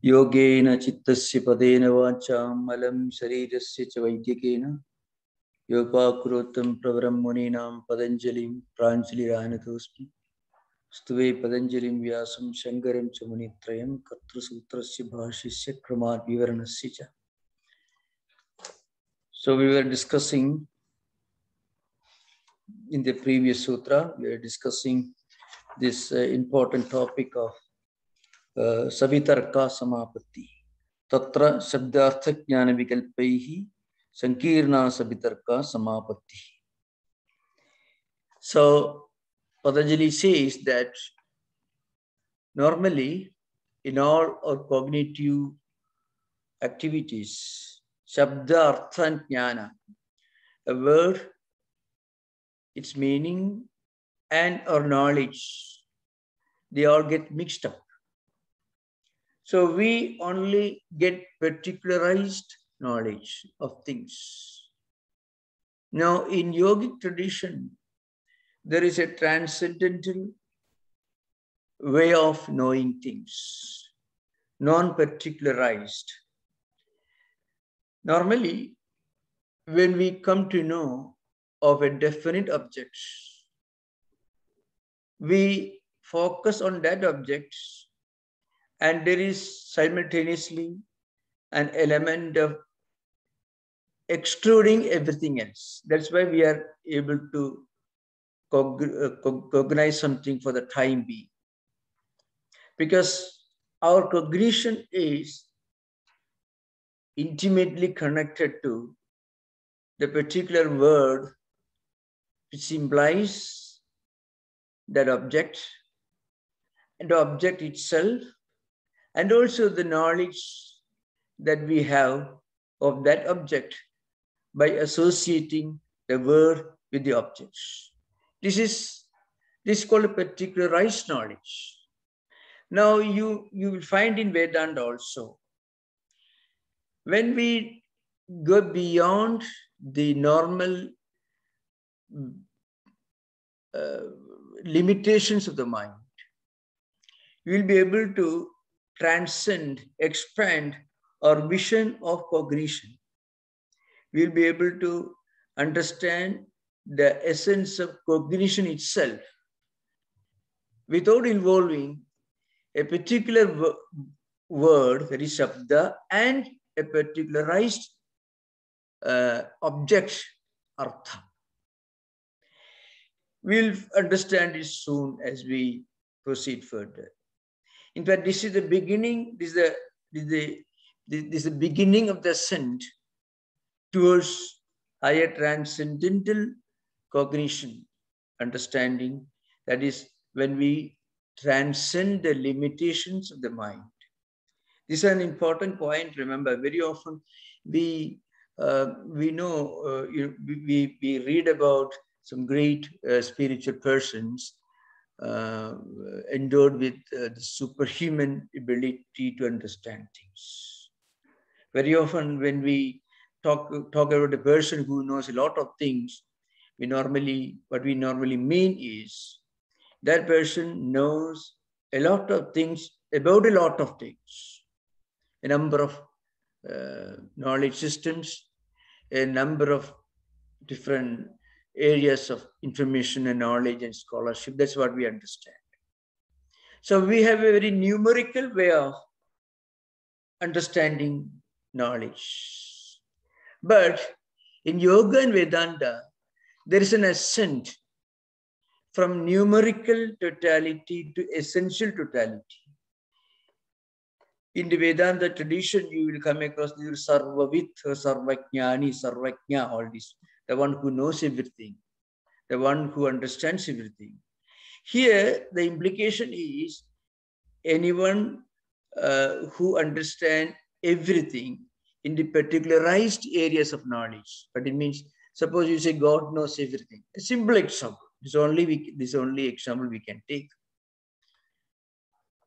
Yogena chittasya padena vacham malam sharirasya cha vaidyakena yopakurotam pravaram muninam padanjalim pranjaliranatosmi stuve padanjalim vyasam shankaram cha munitrayam katra sutrasya bhashasya kramat vivaranasya cha. So we were discussing in the previous sutra, we were discussing this important topic of Savitarka Samapatti. Tatra Shabdartha Jnana Vikalpaihi Sankirna Savitarka Samapatti. So Patanjali says that normally in all our cognitive activities, Shabda Artha and Jnana, a word, its meaning and our knowledge, they all get mixed up. So we only get particularized knowledge of things. Now in yogic tradition, there is a transcendental way of knowing things, non-particularized. Normally, when we come to know of a definite object, we focus on that object, and there is simultaneously an element of excluding everything else. That's why we are able to cognize something for the time being. Because our cognition is intimately connected to the particular word which implies that object, and the object itself, and also the knowledge that we have of that object by associating the word with the object. This is called a particularized knowledge. Now you will find in Vedanta also, when we go beyond the normal limitations of the mind, you will be able to transcend, expand our vision of cognition. We will be able to understand the essence of cognition itself without involving a particular word, that is Shabda, and a particularized object, Artha. We'll understand it soon as we proceed further. In fact, this is the beginning, this is the beginning of the ascent towards higher transcendental cognition, understanding. That is when we transcend the limitations of the mind. This is an important point. Remember, very often we know, we read about some great spiritual persons endowed with the superhuman ability to understand things. Very often when we talk about a person who knows a lot of things, what we normally mean is that person knows a lot of things about a lot of things, a number of knowledge systems, a number of different areas of information and knowledge and scholarship. That's what we understand. So we have a very numerical way of understanding knowledge. But in yoga and Vedanta, there is an ascent from numerical totality to essential totality. In the Vedanta tradition, you will come across the Sarvavit, Sarvajnani, Sarvajna, all this. The one who knows everything, the one who understands everything. Here, the implication is anyone who understands everything in the particularized areas of knowledge. But it means, suppose you say God knows everything. A simple example. This only example we can take.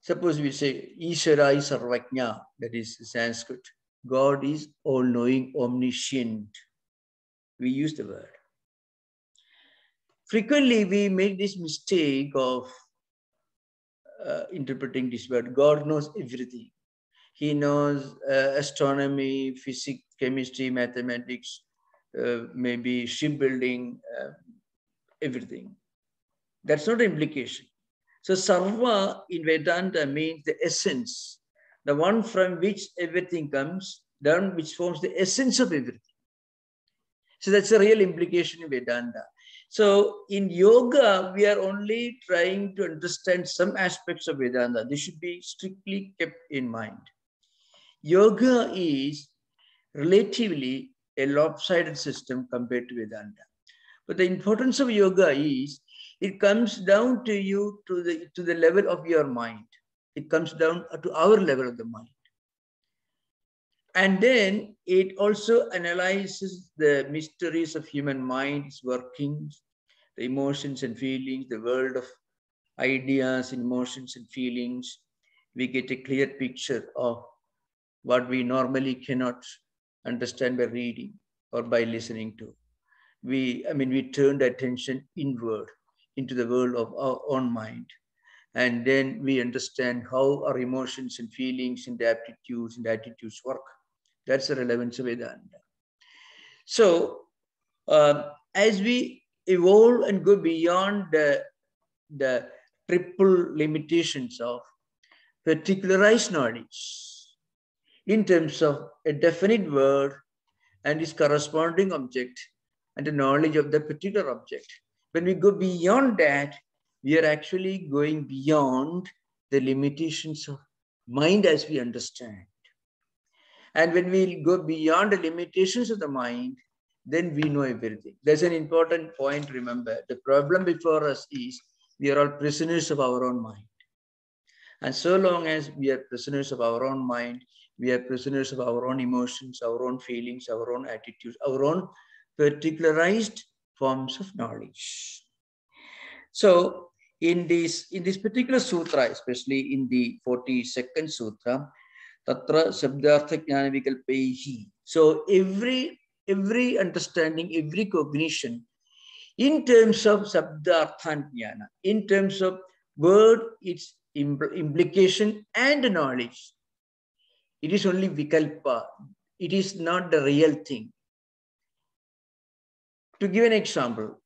Suppose we say Isharai Sarvajna, that is Sanskrit. God is all-knowing, omniscient. We use the word. Frequently, we make this mistake of interpreting this word. God knows everything. He knows astronomy, physics, chemistry, mathematics, maybe shipbuilding, everything. That's not an implication. So sarva in Vedanta means the essence, the one from which everything comes, the one which forms the essence of everything. So that's a real implication in Vedanta. So in yoga, we are only trying to understand some aspects of Vedanta. This should be strictly kept in mind. Yoga is relatively a lopsided system compared to Vedanta. But the importance of yoga is it comes down to you to the level of your mind. It comes down to our level of the mind. And then it also analyzes the mysteries of human mind, its workings, the emotions and feelings, the world of ideas, emotions and feelings. We get a clear picture of what we normally cannot understand by reading or by listening to. We turn the attention inward into the world of our own mind. And then we understand how our emotions and feelings and aptitudes and attitudes work. That's the relevance of Vedanta. So as we evolve and go beyond the triple limitations of particularized knowledge in terms of a definite word and its corresponding object and the knowledge of the particular object, when we go beyond that, we are actually going beyond the limitations of mind as we understand. And when we go beyond the limitations of the mind, then we know everything. That's an important point to remember. The problem before us is we are all prisoners of our own mind. And so long as we are prisoners of our own mind, we are prisoners of our own emotions, our own feelings, our own attitudes, our own particularized forms of knowledge. So in this particular sutra, especially in the 42nd sutra, Tatra Sabdartha Jnana Vikalpehi. So every understanding, every cognition, in terms of Sabdartha Jnana, in terms of word, its implication and knowledge, it is only Vikalpa. It is not the real thing. To give an example,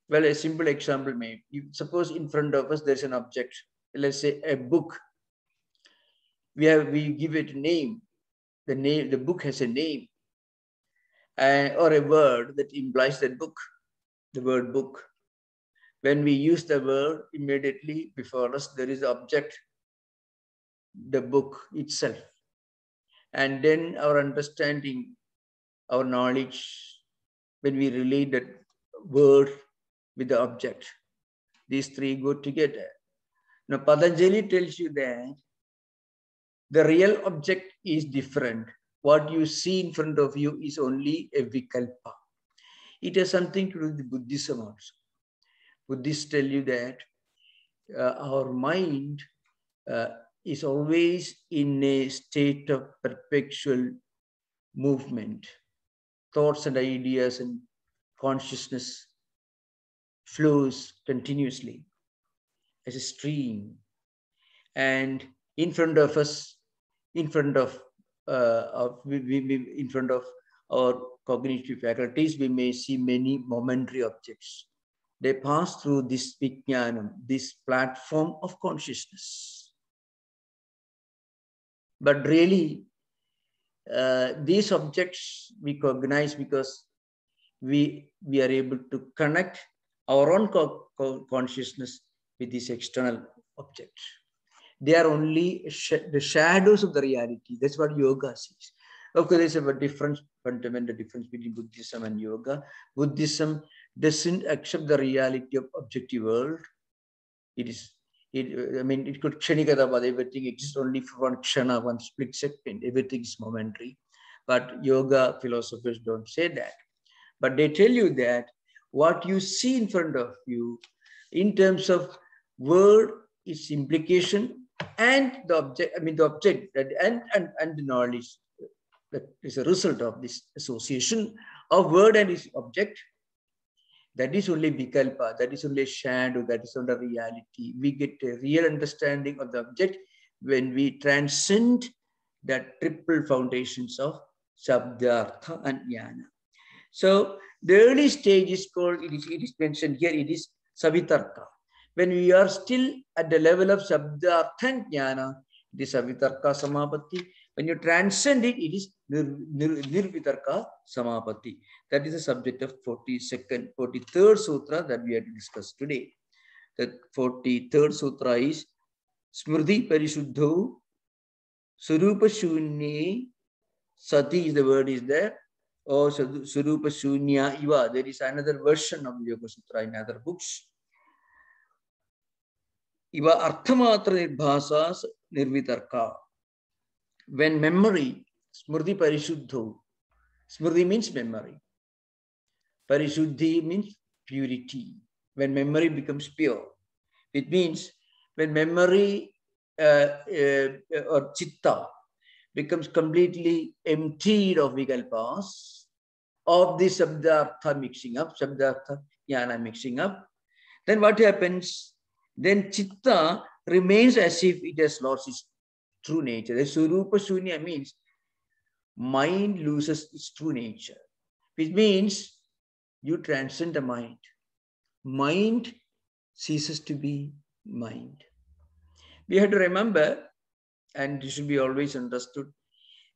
well, a simple example may, suppose in front of us there's an object, let's say a book. We give it a name. The book has a name, or a word that implies that book, the word book. When we use the word, immediately before us there is the object, the book itself. And then our understanding, our knowledge, when we relate that word with the object, these three go together. Now Patanjali tells you that the real object is different. What you see in front of you is only a vikalpa. It has something to do with Buddhism also. Buddhists tell you that our mind is always in a state of perpetual movement. Thoughts and ideas and consciousness flows continuously as a stream. And in front of us, in front of our cognitive faculties, we may see many momentary objects. They pass through this vijnanam, this platform of consciousness. But really, these objects we cognize because we are able to connect our own consciousness with this external object. They are only the shadows of the reality. That's what yoga says. Of course, there's a difference, fundamental difference between Buddhism and yoga. Buddhism doesn't accept the reality of objective world. It could kshanikadabad, everything exists only for one kshana, one split second. Everything is momentary. But yoga philosophers don't say that. But they tell you that what you see in front of you, in terms of word, its implication, and the object, the object and the knowledge that is a result of this association of word and its object, That is only vikalpa, that is only shadow, that is only reality. We get a real understanding of the object when we transcend the triple foundations of Shabda, Artha, and Jnana. So the early stage is called, it is mentioned here, it is Savitarka. When we are still at the level of Shabda, Artha, and Jnana, it is Savitarka Samapatti. When you transcend it, it is Nirvitarka Samapatti. That is the subject of 43rd Sutra that we have discussed today. The 43rd Sutra is Smriti Parishuddho Surupa Shunye Sati is the word is there. Or Surupa Shunya Iva. There is another version of the Yoga Sutra in other books. Iva Arthamatra Nirbhasa Nirvitarka. When memory, Smriti Parishuddho, Smriti means memory. Parishuddhi means purity. When memory becomes pure, it means when memory or chitta becomes completely emptied of vikalpas, of the Shabdartha mixing up, Shabdartha Jnana mixing up, then what happens? Then chitta remains as if it has lost its true nature. The Surupa Shunya means mind loses its true nature, which means you transcend the mind. Mind ceases to be mind. We have to remember, and it should be always understood,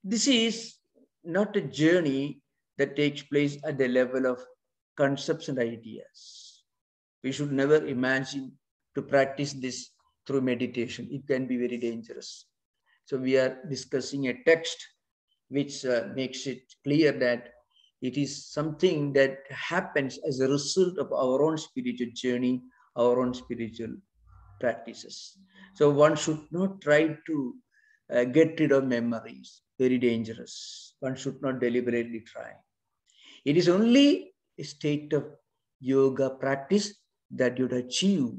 this is not a journey that takes place at the level of concepts and ideas. We should never imagine to practice this through meditation. It can be very dangerous. So we are discussing a text which makes it clear that it is something that happens as a result of our own spiritual journey, our own spiritual practices. So one should not try to get rid of memories. Very dangerous. One should not deliberately try. It is only a state of yoga practice that you'd achieve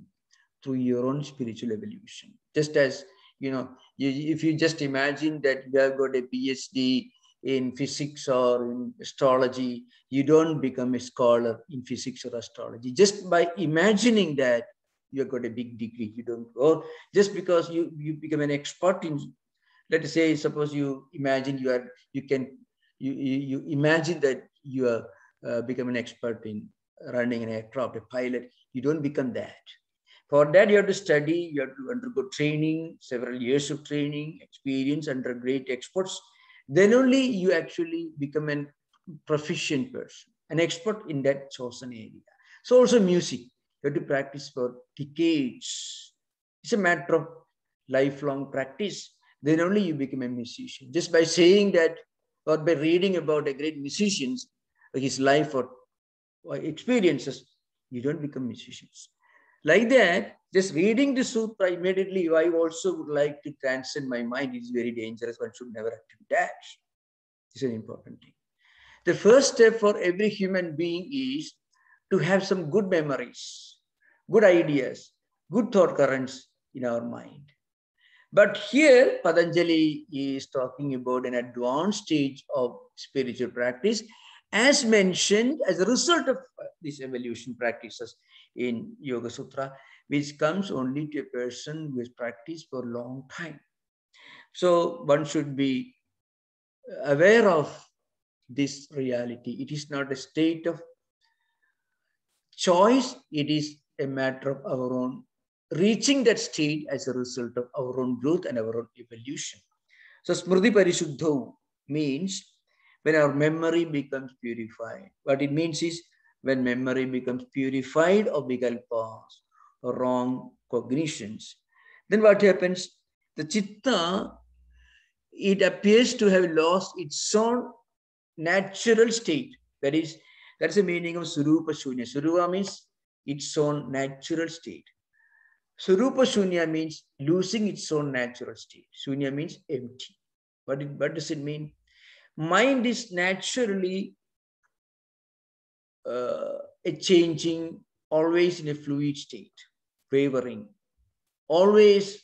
through your own spiritual evolution. Just as, you know, if you just imagine that you have got a PhD in physics or in astrology, you don't become a scholar in physics or astrology. Just by imagining that you have got a big degree, you don't, or just because you become an expert in, let us say, suppose you imagine you imagine that you are become an expert in running an aircraft, a pilot, you don't become that. For that, you have to study, you have to undergo training, several years of training, experience under great experts. Then only you actually become a proficient person, an expert in that chosen area. So also music, you have to practice for decades. It's a matter of lifelong practice. Then only you become a musician. Just by saying that or by reading about a great musician, his life or experiences, you don't become musicians. Like that, just reading the sutra immediately, I also would like to transcend my mind. It's very dangerous. One should never attempt that. It's an important thing. The first step for every human being is to have some good memories, good ideas, good thought currents in our mind. But here, Patanjali is talking about an advanced stage of spiritual practice, as mentioned as a result of these evolution practices in Yoga Sutra, which comes only to a person who has practiced for a long time. So one should be aware of this reality. It is not a state of choice. It is a matter of our own reaching that state as a result of our own growth and our own evolution. So Smriti Parishuddho means when our memory becomes purified. What it means is when memory becomes purified of vikalpas or wrong cognitions, then what happens? The chitta, it appears to have lost its own natural state. That's the meaning of Surupa Shunya. Surupa means its own natural state. Surupa Shunya means losing its own natural state. Shunya means empty. What does it mean? Mind is naturally a changing, always in a fluid state, wavering. Always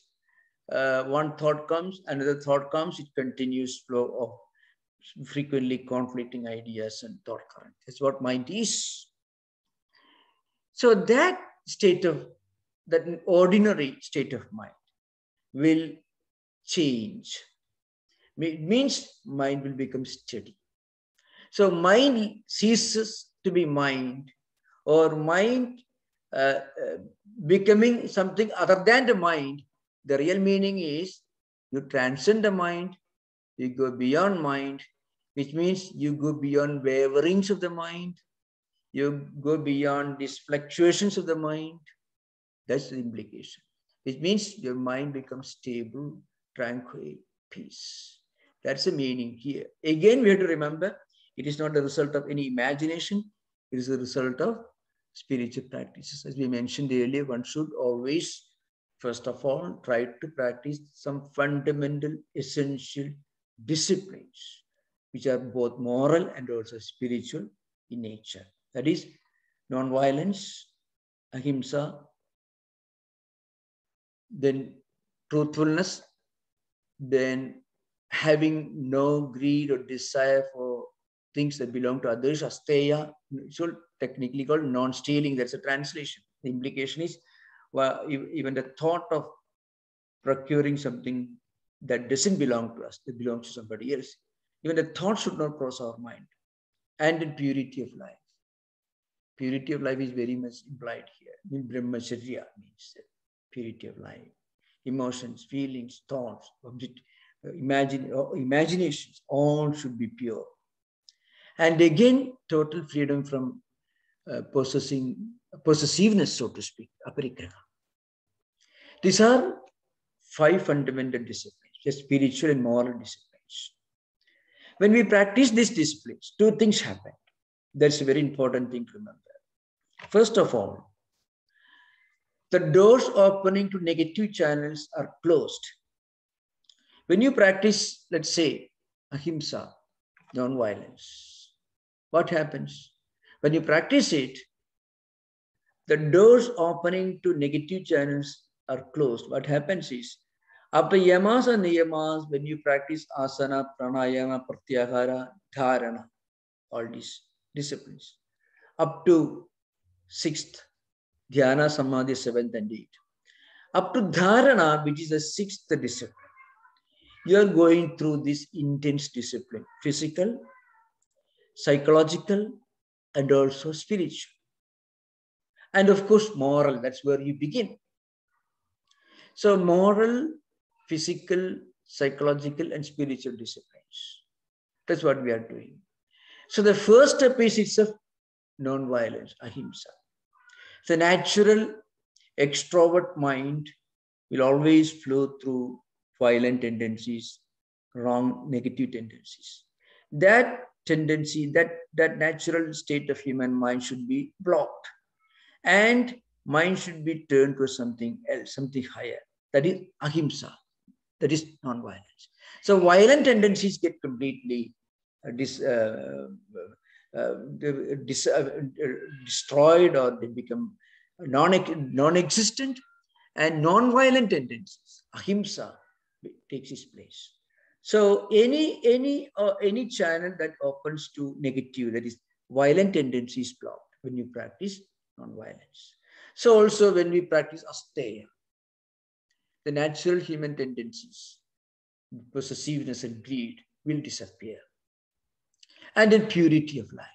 one thought comes, another thought comes, it continues flow of frequently conflicting ideas and thought current. That's what mind is. So that state of, that ordinary state of mind will change. It means mind will become steady. So mind ceases to be mind, or mind becoming something other than the mind. The real meaning is you transcend the mind, you go beyond mind, which means you go beyond waverings of the mind, you go beyond these fluctuations of the mind. That's the implication. It means your mind becomes stable, tranquil, peace. That's the meaning here. Again, we have to remember, it is not the result of any imagination. It is the result of spiritual practices. As we mentioned earlier, one should always, first of all, try to practice some fundamental, essential disciplines, which are both moral and also spiritual in nature. That is, non-violence, ahimsa, then truthfulness, then having no greed or desire for things that belong to others, asteya, so technically called non-stealing. That's a translation. The implication is, well, even the thought of procuring something that doesn't belong to us, that belongs to somebody else, even the thought should not cross our mind. And in purity of life. Purity of life is very much implied here. Brahmacharya means purity of life. Emotions, feelings, thoughts, imaginations, all should be pure. And again, total freedom from possessiveness, so to speak, aparigraha. These are 5 fundamental disciplines, just spiritual and moral disciplines. When we practice these disciplines, 2 things happen. That's a very important thing to remember. First of all, the doors opening to negative channels are closed. When you practice, let's say, ahimsa, non-violence, what happens? When you practice it, the doors opening to negative channels are closed. What happens is, after yamas and niyamas, when you practice asana, pranayama, pratyahara, dharana, all these disciplines, up to 6th, dhyana, samadhi, 7th and 8th. Up to dharana, which is the 6th discipline, you are going through this intense discipline, physical, psychological, and also spiritual. And of course, moral, that's where you begin. So moral, physical, psychological, and spiritual disciplines. That's what we are doing. So the first step is itself non-violence, ahimsa. The natural extrovert mind will always flow through violent tendencies, wrong, negative tendencies. That tendency, that natural state of human mind should be blocked. And mind should be turned to something else, something higher. That is ahimsa. That is non-violence. So violent tendencies get completely destroyed, or they become non-existent, and non-violent tendencies, ahimsa, takes its place. So any channel that opens to negative, that is violent tendencies, blocked when you practice non-violence. So also when we practice asteya, the natural human tendencies, possessiveness and greed, will disappear. And then purity of life,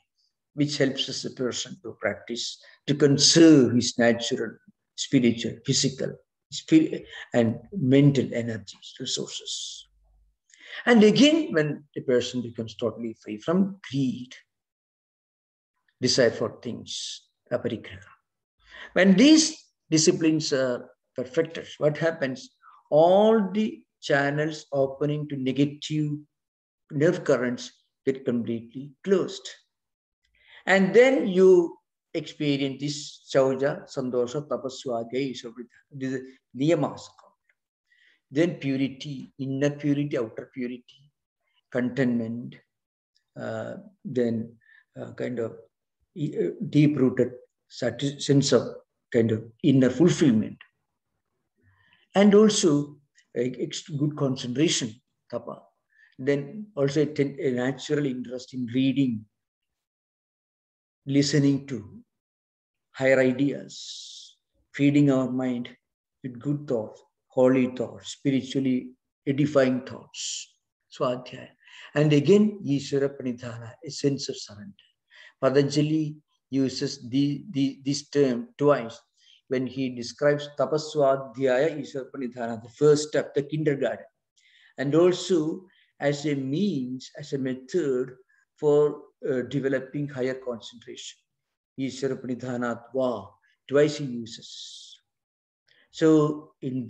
which helps us a person to practice, to conserve his natural, spiritual, physical, and mental energies, resources. And again, when the person becomes totally free from greed, desire for things, aparigraha. When these disciplines are perfected, what happens? All the channels opening to negative nerve currents get completely closed. And then you experience this sauja, sandosha, tapaswagya, this is niyamas. Then purity, inner purity, outer purity, contentment, then kind of deep-rooted sense of kind of inner fulfillment. And also good concentration, tapa. Then also a natural interest in reading, listening to, higher ideas, feeding our mind with good thoughts, holy thoughts, spiritually edifying thoughts. Swadhyaya. And again, Ishvara Pranidhana, a sense of surrender. Patanjali uses this term twice when he describes Tapaswadhyaya Ishvara Pranidhana, the first step, the kindergarten, and also as a means, as a method for developing higher concentration. Ishvara Pranidhana Dva, twice he uses. So in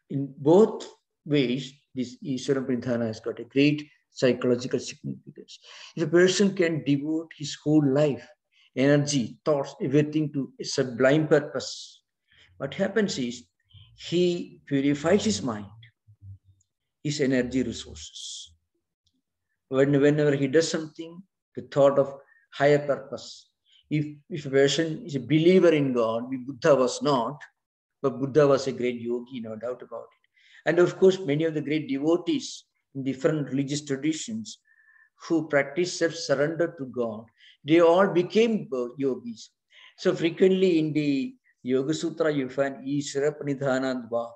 both ways, this Ishvara Pranidhana has got a great psychological significance. If a person can devote his whole life, energy, thoughts, everything to a sublime purpose, what happens is he purifies his mind, his energy resources. Whenever he does something, the thought of higher purpose. If a person is a believer in God, Buddha was not, but Buddha was a great yogi, no doubt about it. And of course, many of the great devotees in different religious traditions who practice self-surrender to God, they all became yogis. So frequently in the Yoga Sutra, you find Ishvara Pranidhana Dva.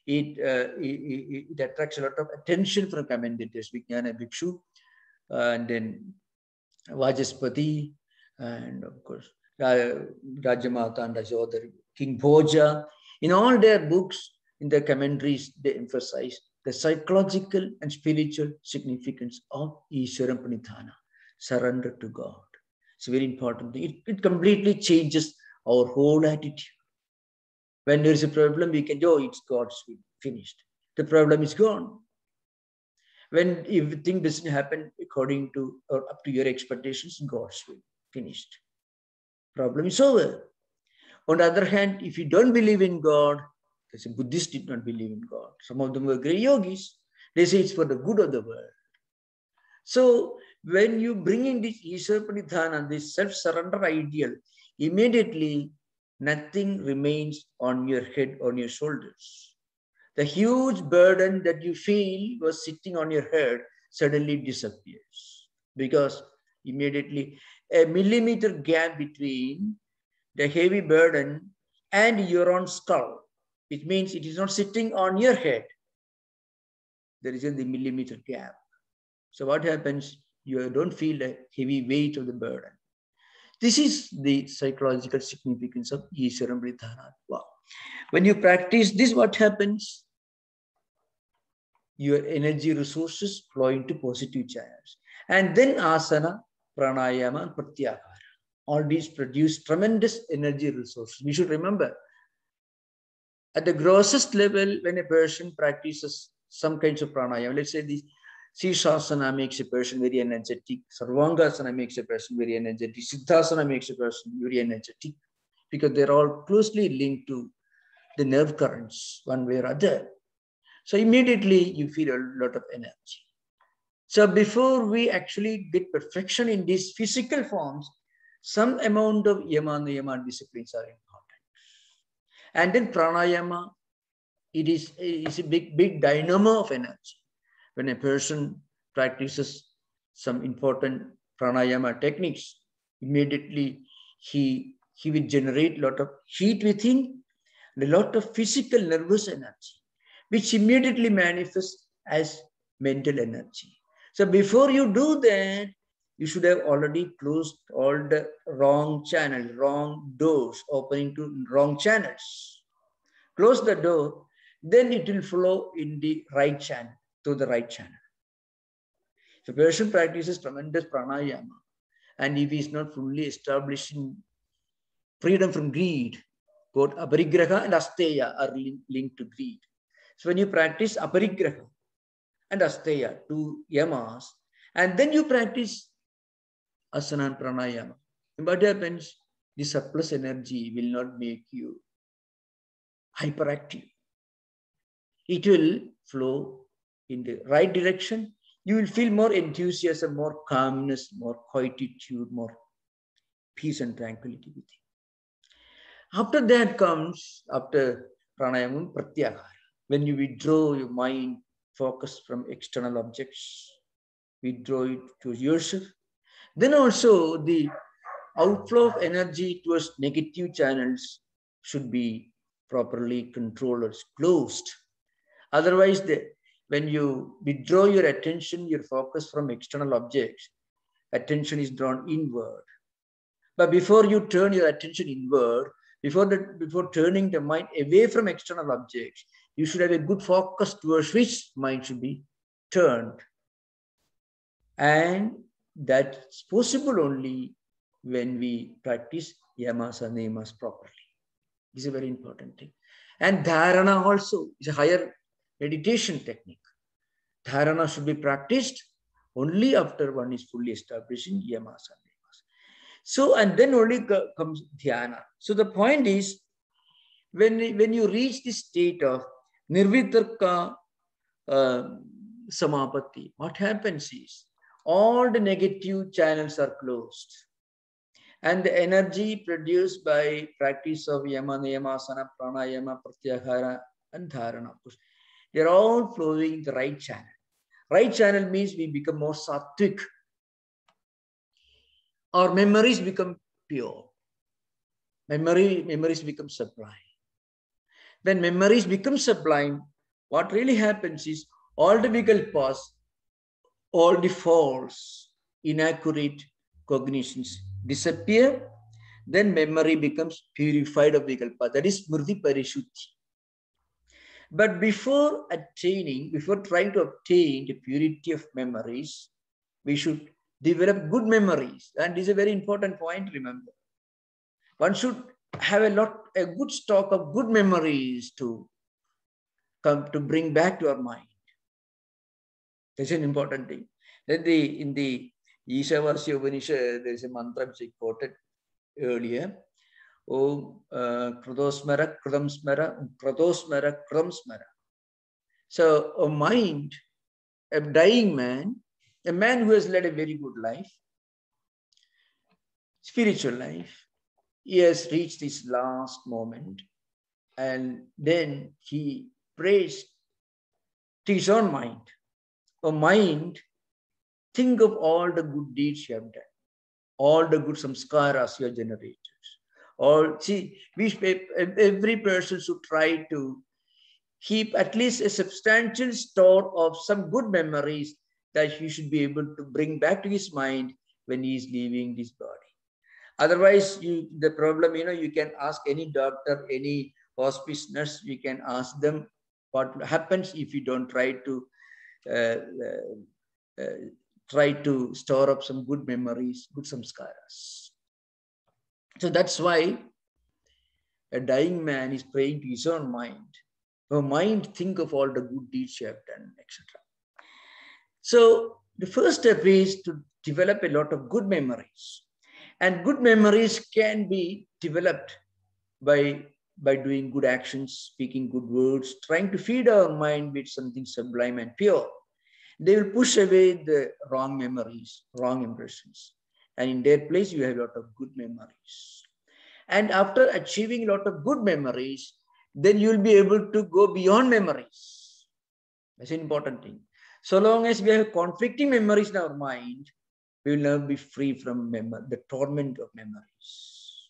It attracts a lot of attention from commentators, Vijnana Bhikshu, and then Vajaspati, and of course, Rajamata and Rajodhari, King Bhoja. In all their books, in their commentaries, they emphasize the psychological and spiritual significance of Ishvara Pranidhana, surrender to God. It's a very important thing. It completely changes our whole attitude. When there is a problem, we can go, it's God's will, finished. The problem is gone. When everything doesn't happen according to or up to your expectations, God's will, finished. Problem is over. On the other hand, if you don't believe in God, as a Buddhist did not believe in God. Some of them were great yogis. They say it's for the good of the world. So when you bring in this Ishvara Pranidhana, this self-surrender ideal, immediately nothing remains on your head, on your shoulders. The huge burden that you feel was sitting on your head suddenly disappears, because immediately a millimeter gap between the heavy burden and your own skull, which means it is not sitting on your head. There is a millimeter gap. So what happens? You don't feel the heavy weight of the burden. This is the psychological significance of Ishvara Pranidhana. Wow. When you practice this, what happens? Your energy resources flow into positive channels. And then asana, pranayama, and pratyahara. All these produce tremendous energy resources. We should remember, at the grossest level, when a person practices some kinds of pranayama, let's say the Shirshasana makes a person very energetic, Sarvangasana makes a person very energetic, Siddhasana makes a person very energetic, because they're all closely linked to the nerve currents, one way or other. So immediately you feel a lot of energy. So before we actually get perfection in these physical forms, some amount of yama and niyama disciplines are important. And then pranayama, it is a big dynamo of energy. When a person practices some important pranayama techniques, immediately he will generate a lot of heat within, and a lot of physical nervous energy, which immediately manifests as mental energy. So before you do that, you should have already closed all the wrong channels, wrong doors, opening to wrong channels. Close the door, then it will flow in the right channel, to the right channel. If a person practices tremendous pranayama, and if he is not fully establishing freedom from greed, both aparigraha and asteya are linked to greed. So when you practice aparigraha and asteya, two yamas, and then you practice asana and pranayama, what happens? The surplus energy will not make you hyperactive. It will flow in the right direction. You will feel more enthusiasm, more calmness, more quietude, more peace and tranquility within. After that comes, after pranayama, pratyahara. When you withdraw your mind, focus from external objects, withdraw it to yourself. Then also the outflow of energy towards negative channels should be properly controlled or closed. Otherwise, when you withdraw your attention, your focus from external objects, attention is drawn inward. But before you turn your attention inward, before turning the mind away from external objects, you should have a good focus towards which mind should be turned. And that's possible only when we practice yamas and niyamas properly. This is a very important thing. And dharana also is a higher meditation technique. Dharana should be practiced only after one is fully established in yamas and niyamas. So, and then only comes dhyana. So the point is, when you reach this state of nirvitarka samapatti, what happens is, all the negative channels are closed. And the energy produced by practice of yama, niyama, asana, pranayama, pratyahara, and dharana, they're all flowing in the right channel. Right channel means we become more sattvic. Our memories become pure. Memories become sublime. When memories become sublime, what really happens is all the vikalpas, all the false, inaccurate cognitions disappear. Then memory becomes purified of vikalpa. That is smriti parishuddhi. But before trying to obtain the purity of memories, we should develop good memories. And this is a very important point, remember. One should have a good stock of good memories to bring back to our mind. That's an important thing. Then in the Ishavasya Upanishad, there is a mantra which I quoted earlier. Om Kradosmara, Kradamsmara, Kradosmara, Kradamsmara. So a mind, a dying man, a man who has led a very good life, spiritual life, he has reached his last moment, and then he prays to his own mind. A mind, think of all the good deeds you have done, all the good samskaras you have generated. Every person should try to keep at least a substantial store of some good memories that he should be able to bring back to his mind when he is leaving this body. Otherwise, the problem, you can ask any doctor, any hospice nurse, you can ask them what happens if you don't try to store up some good memories, good samskaras. So that's why a dying man is praying to his own mind. Your mind, think of all the good deeds you have done, etc. So the first step is to develop a lot of good memories. And good memories can be developed by doing good actions, speaking good words, trying to feed our mind with something sublime and pure. They will push away the wrong memories, wrong impressions. And in their place, you have a lot of good memories. And after achieving a lot of good memories, then you will be able to go beyond memories. That's an important thing. So long as we have conflicting memories in our mind, we will never be free from the torment of memories.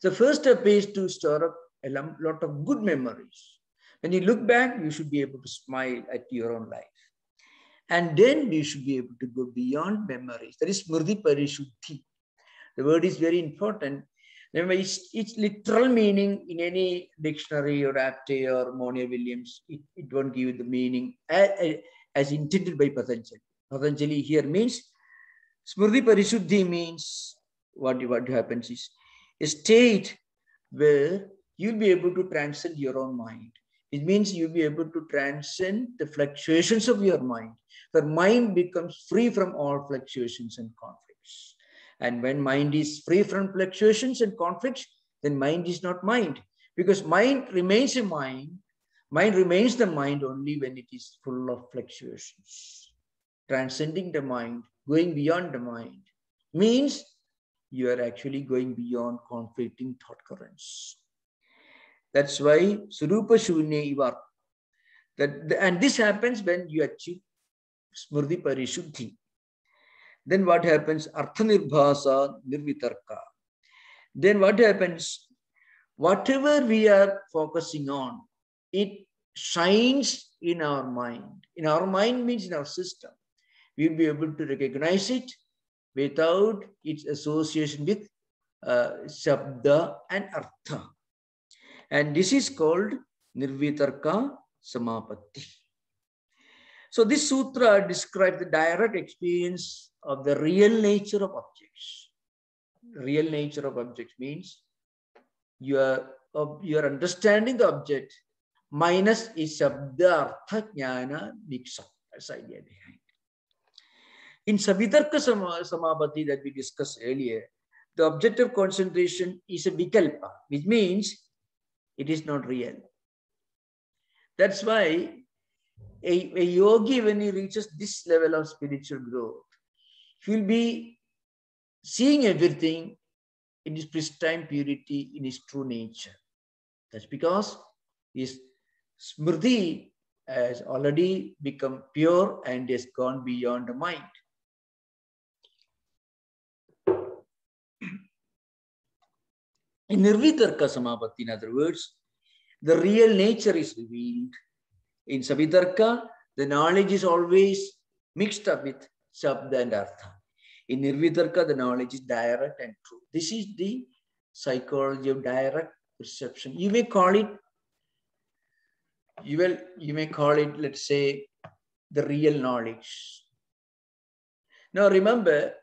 The first step is to store up a lot of good memories. When you look back, you should be able to smile at your own life. And then we should be able to go beyond memories. That is smriti parishuddhi. The word is very important. Remember, its literal meaning in any dictionary or Apte or Monier-Williams, it won't give you the meaning as intended by Patanjali. Patanjali here means, smriti parishuddhi means, what happens is, a state where you'll be able to transcend your own mind. It means you'll be able to transcend the fluctuations of your mind. The mind becomes free from all fluctuations and conflicts. And when mind is free from fluctuations and conflicts, then mind is not mind. Because mind remains a mind. Mind remains the mind only when it is full of fluctuations. Transcending the mind, going beyond the mind, means you are actually going beyond conflicting thought currents. That's why Surupa Shunya Ivar. And this happens when you achieve Smriti Parishuddhi. Then what happens? Artha Nirbhasa Nirvitarka. then what happens? Whatever we are focusing on, it shines in our mind. In our mind means in our system. We'll be able to recognize it without its association with Shabda and Artha. And this is called Nirvitarka Samapatti. So this sutra describes the direct experience of the real nature of objects. Real nature of objects means your understanding the object minus is Shabda Artha Jnana Niksha. That's the idea behind. In Savitarka Samapatti that we discussed earlier, the objective concentration is a vikalpa, which means it is not real. That's why a yogi, when he reaches this level of spiritual growth, he will be seeing everything in his pristine purity, in his true nature. That's because his smriti has already become pure and has gone beyond the mind. In Nirvitarka Samapatti, in other words, the real nature is revealed. In Savitarka, the knowledge is always mixed up with Shabda and Artha. In Nirvitarka, the knowledge is direct and true. This is the psychology of direct perception. You may call it, let's say, the real knowledge. Now remember,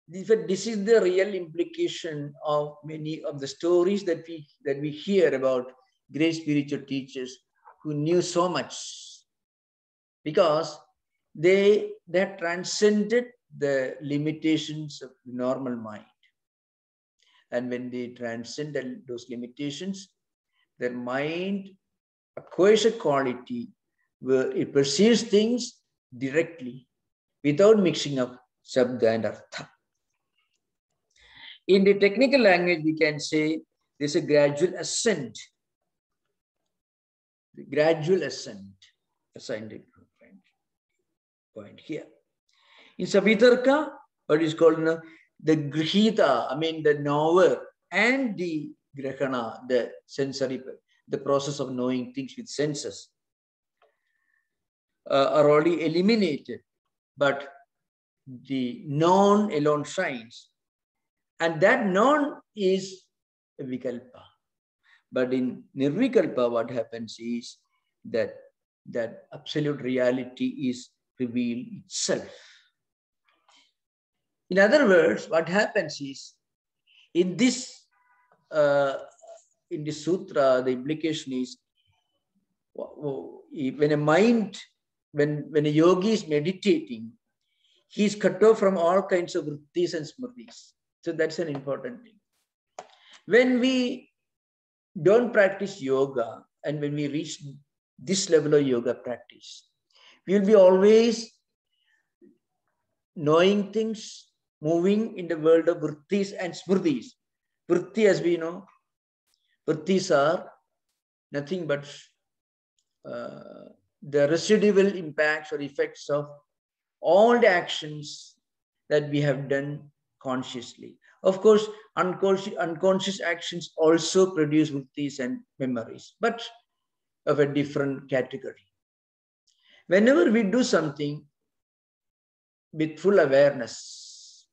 this is the real implication of many of the stories that we hear about great spiritual teachers who knew so much, because they transcended the limitations of the normal mind. And when they transcend those limitations, their mind acquires a quality where it perceives things directly without mixing up Shabda and Artha. In the technical language, we can say there's a gradual ascent. The gradual ascent, a scientific point here. In Savitarka, what is called the grihita, the knower, and the grahana, the sensory, the process of knowing things with senses, are already eliminated, but the known alone shines. And that known is a vikalpa. But in Nirvikalpa, what happens is that absolute reality is revealed itself. In other words, what happens is, in this sutra, the implication is, when a yogi is meditating, he is cut off from all kinds of vrittis and smritis. So that's an important thing. When we don't practice yoga, and when we reach this level of yoga practice, we will be always knowing things, moving in the world of vrittis and smritis. Vritti, as we know, vrittis are nothing but the residual impacts or effects of all the actions that we have done consciously. Of course, unconscious actions also produce vrittis and memories, but of a different category. Whenever we do something with full awareness,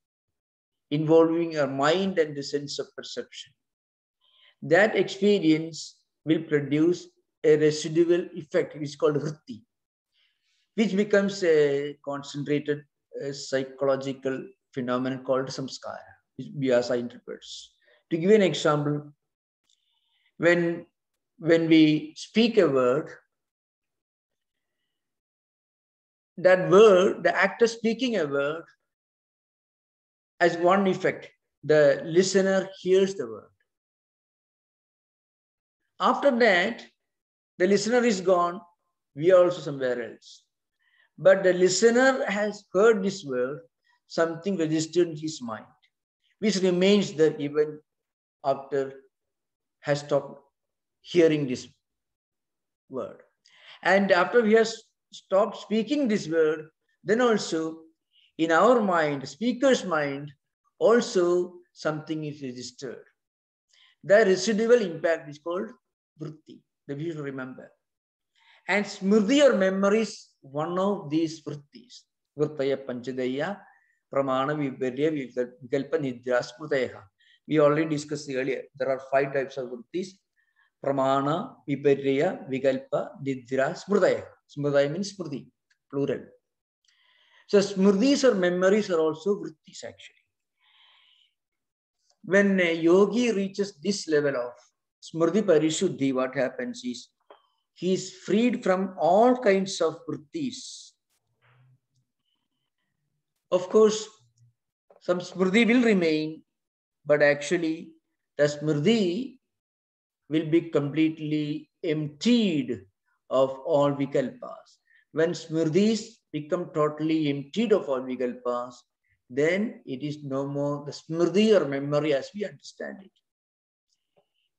involving our mind and the sense of perception, that experience will produce a residual effect, which is called vritti, which becomes a concentrated psychological phenomenon called samskara, which Vyasa interprets. To give you an example, when we speak a word, that word, the actor speaking a word, has one effect. The listener hears the word. After that, the listener is gone. We are also somewhere else. But the listener has heard this word, something registered in his mind, which remains there even after has stopped hearing this word. And after we have stopped speaking this word, then also in our mind, speaker's mind, also something is registered. The residual impact is called vritti, that we should remember. And smriti or memory is one of these vrittis. Vrittaya panchadaya, pramana viparya vikalpa nidra smrtaya. We already discussed earlier. There are 5 types of vrittis. Pramana, viparya, vikalpa, nidra, smrtaya. Smrtaya means smriti, plural. So smritis or memories are also vrittis actually. When a yogi reaches this level of smriti parishuddhi, what happens is he is freed from all kinds of vrittis. Of course, some smriti will remain, but actually the smriti will be completely emptied of all vikalpas. When smritis become totally emptied of all vikalpas, then it is no more the smriti or memory as we understand it.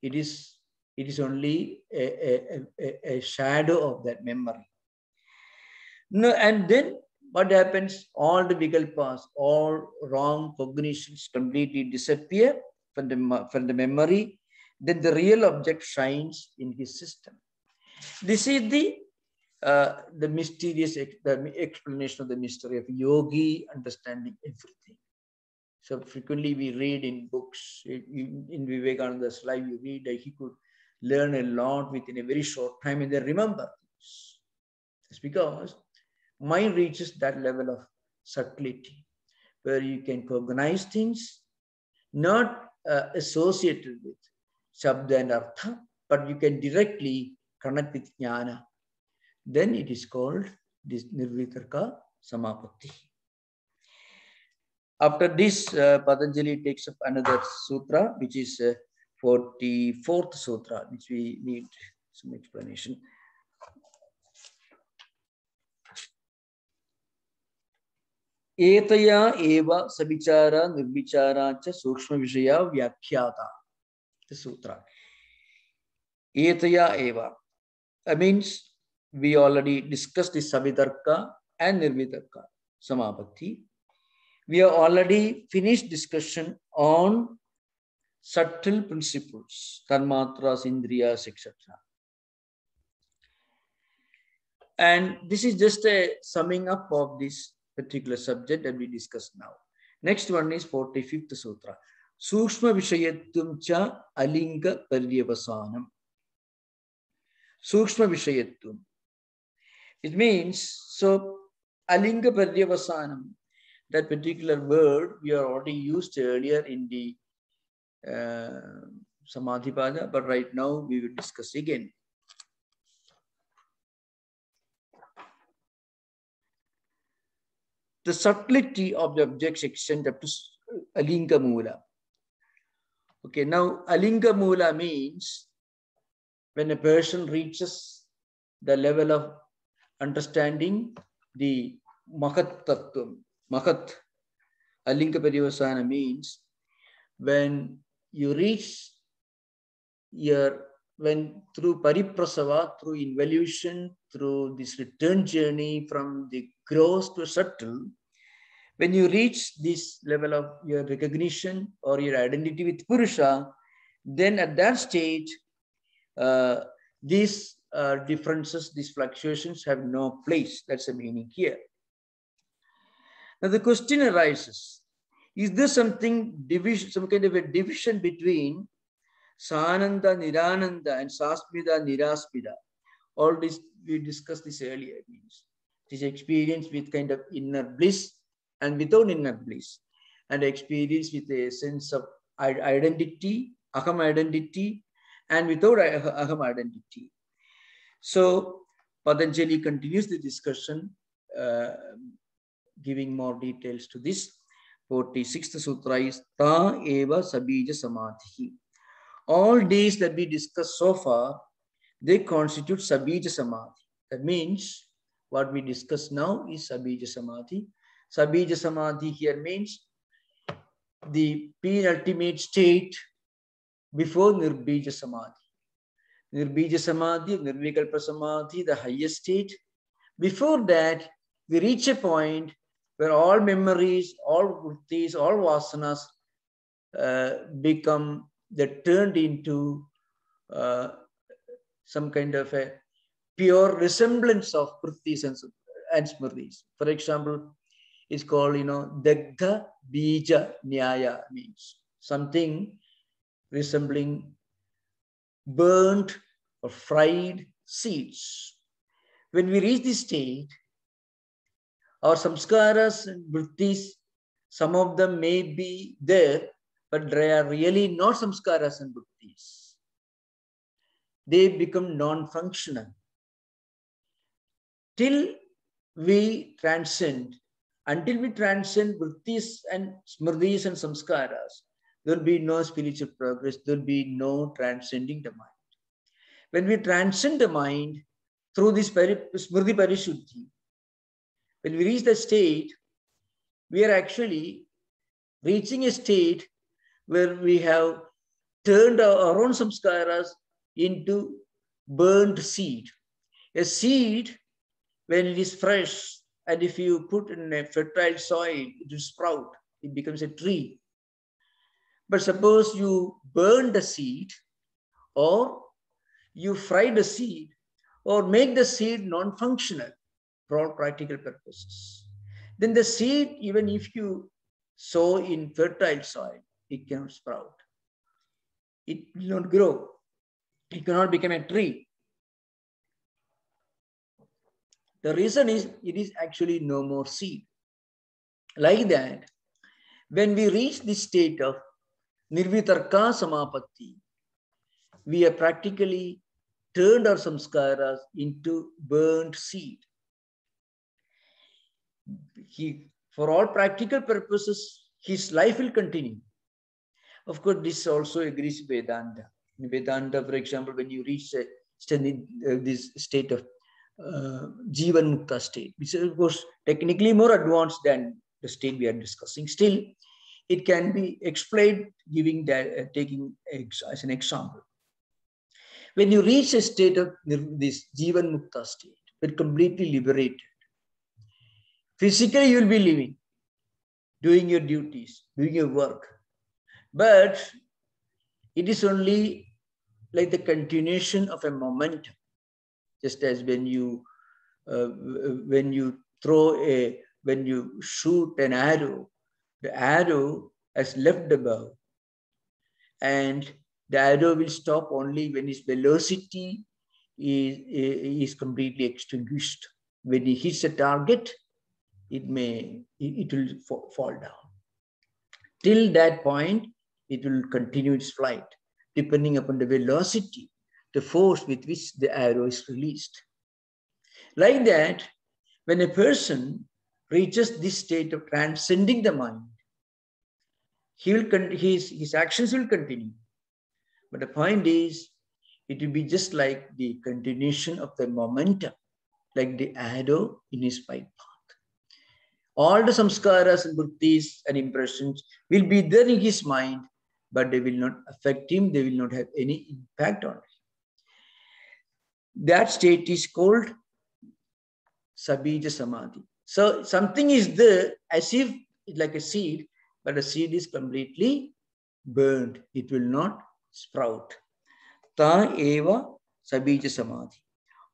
It is only a shadow of that memory. No, and then what happens? All the vikalpas, all wrong cognitions completely disappear from the memory. Then the real object shines in his system. This is the mysterious the explanation of the mystery of yogi understanding everything. So frequently we read in books, in Vivekananda's life, you read that he could learn a lot within a very short time and then remember things. It's because mind reaches that level of subtlety where you can cognize things not associated with shabda and artha, but you can directly connect with jnana. Then it is called this nirvitarka samapatti. After this, Patanjali takes up another sutra, which is 44th sutra, which we need some explanation. Etaya eva sabichara nirvichara cha sukshma vishaya vyakhyata. The sutra. Etaya eva. That means we already discussed the savitarka and nirvitarka samapatti. We have already finished discussion on subtle principles, tanmatras, indriyas, etc. And this is just a summing up of this particular subject that we discussed now. Next one is 45th sutra. Sukshma vishayatvam cha alinga paryavasanam. Sukshma vishayatvam. It means, so alinga paryavasanam, that particular word we are already used earlier in the Samadhipada, but right now we will discuss again. The subtlety of the objects extend up to alinga mula. Okay, now alinga mula means when a person reaches the level of understanding the mahat tattvam. Mahat, alinga paryavasana means when you reach when through pariprasava, through involution, through this return journey from the gross to subtle, when you reach this level of your recognition or your identity with Purusha, then at that stage, these differences, these fluctuations have no place. That's the meaning here. Now the question arises, is there something division, some kind of a division between Sananda, Nirananda, and Sasmida, Niraspida? All this, we discussed this earlier. It means this experience with kind of inner bliss and without inner bliss, and experience with a sense of identity, aham identity, and without aham identity. So Patanjali continues the discussion, giving more details to this. 46th sutra is Ta eva sabija samadhi. All days that we discussed so far, they constitute sabija samadhi. That means what we discuss now is sabija samadhi. Sabija samadhi here means the penultimate state before nirbija samadhi. Nirbija samadhi, nirvikalpa samadhi, the highest state. Before that, we reach a point where all memories, all vrittis, all vasanas become that turned into some kind of a pure resemblance of Vrittis and Smritis. For example, it's called, Dagdha Bija Nyaya, means something resembling burnt or fried seeds. When we reach this state, our samskaras and vrittis, some of them may be there, but they are really not samskaras and vrittis. They become non-functional. Until we transcend vrittis and smritis and samskaras, there will be no spiritual progress, there will be no transcending the mind. When we transcend the mind through this smriti parishuddhi, when we reach the state, we are actually reaching a state where we have turned our own samskaras into burnt seed. A seed, when it is fresh, and if you put in a fertile soil, it will sprout, it becomes a tree. But suppose you burn the seed, or you fry the seed, or make the seed non-functional for all practical purposes, then the seed, even if you sow in fertile soil, it cannot sprout. It will not grow. It cannot become a tree. The reason is it is actually no more seed. Like that, when we reach this state of nirvitarka samapatti, we have practically turned our samskaras into burnt seed. For all practical purposes, his life will continue. Of course, this also agrees with Vedanta. In Vedanta, for example, when you reach this state of Jivan Mukta state, which is of course technically more advanced than the state we are discussing, still it can be explained giving that, taking as an example. When you reach a state of this Jivan Mukta state, but completely liberated, physically you will be living, doing your duties, doing your work, but it is only like the continuation of a momentum. Just as when you shoot an arrow, the arrow has left the bow, and the arrow will stop only when its velocity is completely extinguished. When it hits a target, it will fall down. Till that point, it will continue its flight, depending upon the velocity, the force with which the arrow is released. Like that, when a person reaches this state of transcending the mind, his actions will continue. But the point is, it will be just like the continuation of the momentum, like the arrow in his flight path. All the samskaras and vrittis and impressions will be there in his mind, but they will not affect him, they will not have any impact on him. That state is called Sabija Samadhi. So something is there as if it's like a seed, but the seed is completely burned. It will not sprout. Ta eva Sabija Samadhi.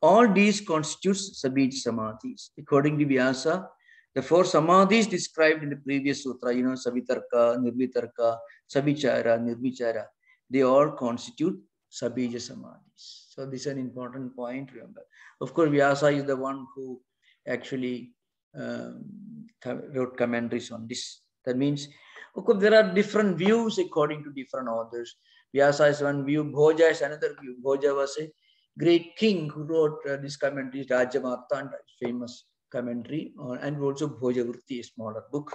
All these constitutes Sabija Samadhis. According to Vyasa, the four Samadhis described in the previous sutra, Savitarka, Nirvitarka, Savichara, Nirvichara, they all constitute Sabija Samadhis. So this is an important point, remember. Of course, Vyasa is the one who actually wrote commentaries on this. That means, of course, there are different views according to different authors. Vyasa is one view, Bhoja is another view. Bhoja was a great king who wrote this commentary, Raja Martanda, famous commentary, and also Bhoja Vritti, a smaller book.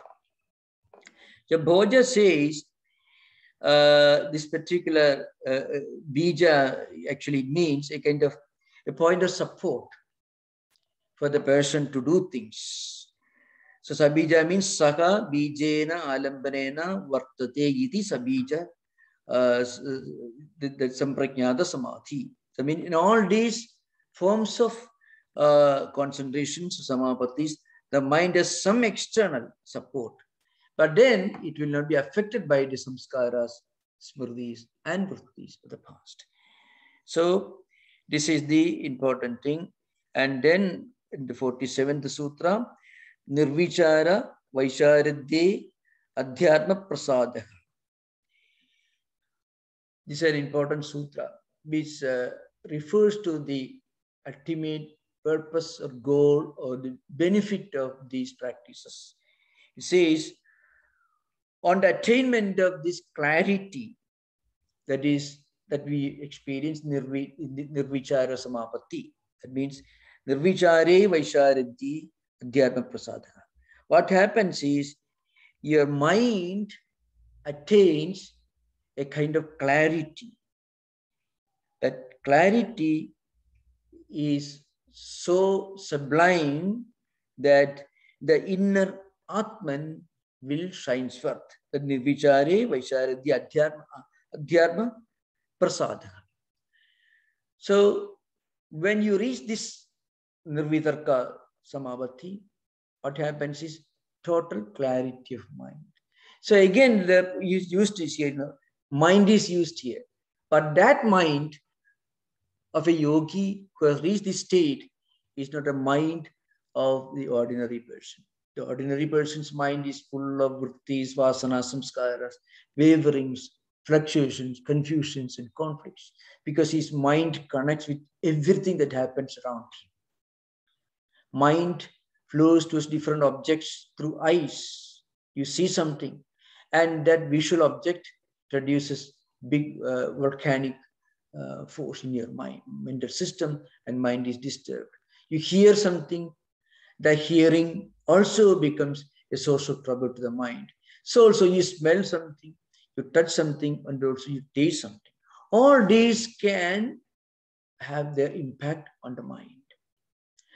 So Bhoja says, this particular bija actually means a kind of a point of support for the person to do things. So sabija means saka bijena alambanena vartate iti sabija the samprajnata samadhi. So I mean, in all these forms of concentrations, samapatis, the mind has some external support. But then it will not be affected by the samskaras smrtis and vrittis of the past. So this is the important thing. And then in the 47th sutra, Nirvichara Vaisharadye Adhyatma Prasada. This is an important sutra which refers to the ultimate purpose or goal or the benefit of these practices. It says, on the attainment of this clarity, that we experience Nirvichara Samapatti. That means Nirvichare Vaisharadhi Adhyatma Prasada. What happens is your mind attains a kind of clarity. That clarity is so sublime that the inner Atman will shine forth. The Nirvichare Vaisharadhi Adhyatma Prasada. So when you reach this Nirvitarka Samavati, what happens is total clarity of mind. So again, the used is here, mind is used here. But that mind of a yogi who has reached this state is not a mind of the ordinary person. The ordinary person's mind is full of vrittis, vasanas, samskaras, waverings, fluctuations, confusions, and conflicts, because his mind connects with everything that happens around him. Mind flows towards different objects through eyes. You see something, and that visual object produces big volcanic force in your mind, mental system, and mind is disturbed. You hear something, the hearing also becomes a source of trouble to the mind. So also you smell something, you touch something, and also you taste something. All these can have their impact on the mind.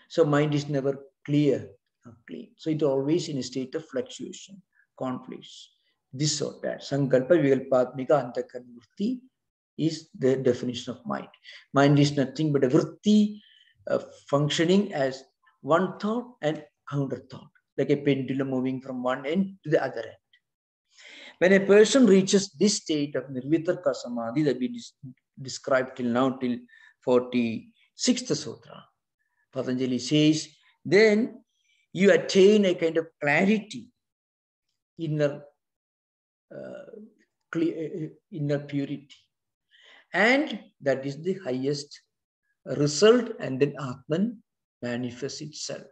So mind is never clear or clean. So it's always in a state of fluctuation, conflicts, this or that. Sankalpa Vikalpatmika Antakarna Vritti is the definition of mind. Mind is nothing but a vritti functioning as one thought and counter thought, like a pendulum moving from one end to the other end. When a person reaches this state of Nirvitarka Samadhi that we described till now, till 46th Sutra, Patanjali says, then you attain a kind of clarity, inner purity. And that is the highest result, and then Atman manifests itself.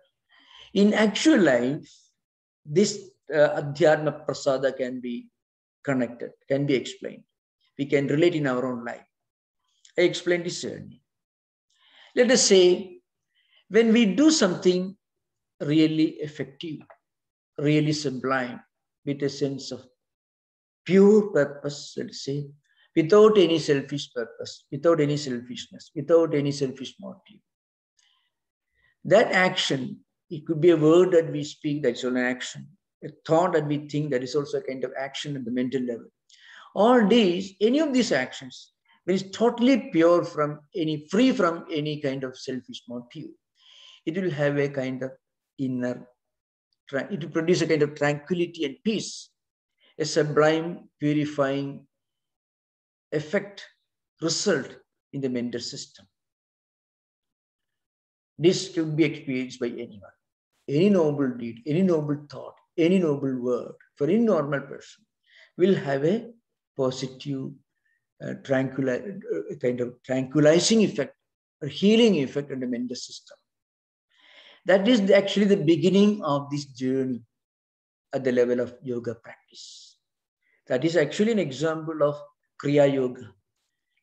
In actual life, this Adhyatma Prasada can be connected, can be explained. We can relate in our own life. I explained this journey. Let us say, when we do something really effective, really sublime, with a sense of pure purpose, let's say, without any selfish purpose, without any selfishness, without any selfish motive. That action, it could be a word that we speak, that's an action. A thought that we think, that is also a kind of action at the mental level. All these, any of these actions, when it's totally pure from any, free from any kind of selfish motive, it will have a kind of inner, it will produce a kind of tranquility and peace, a sublime, purifying effect, result in the mental system. This could be experienced by anyone. Any noble deed, any noble thought, any noble word for any normal person will have a positive, kind of tranquilizing effect or healing effect on the mental system. That is actually the beginning of this journey at the level of yoga practice. That is actually an example of Kriya Yoga.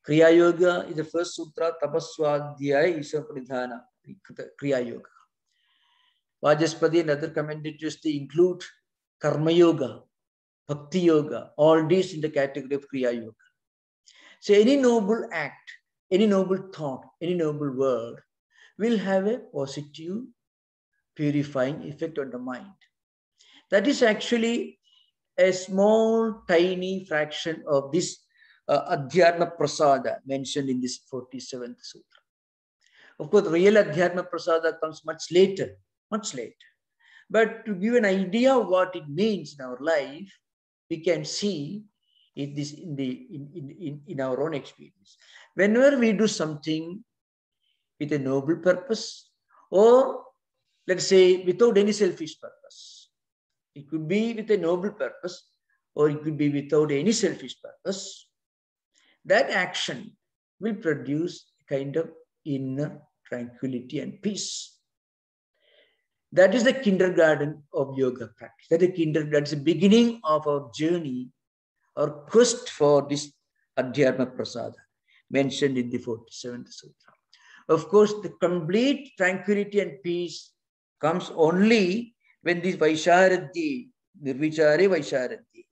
Kriya Yoga is the first sutra, Tapaswadhyaya Isha Pradhana, Kriya Yoga. Vajaspati and other commentators, they include Karma Yoga, Bhakti Yoga, all these in the category of Kriya Yoga. So any noble act, any noble thought, any noble word will have a positive, purifying effect on the mind. That is actually a small, tiny fraction of this Adhyatma Prasada mentioned in this 47th Sutra. Of course, real Adhyatma Prasada comes much later. But to give an idea of what it means in our life, we can see in our own experience. Whenever we do something with a noble purpose, or let's say without any selfish purpose, it could be with a noble purpose, or it could be without any selfish purpose, that action will produce a kind of inner tranquility and peace. That is the kindergarten of yoga practice. That's the beginning of our journey or quest for this Adhyatma Prasada mentioned in the 47th Sutra. Of course, the complete tranquility and peace comes only when this Vaisharadhi, Nirvichare Vaisharadhi,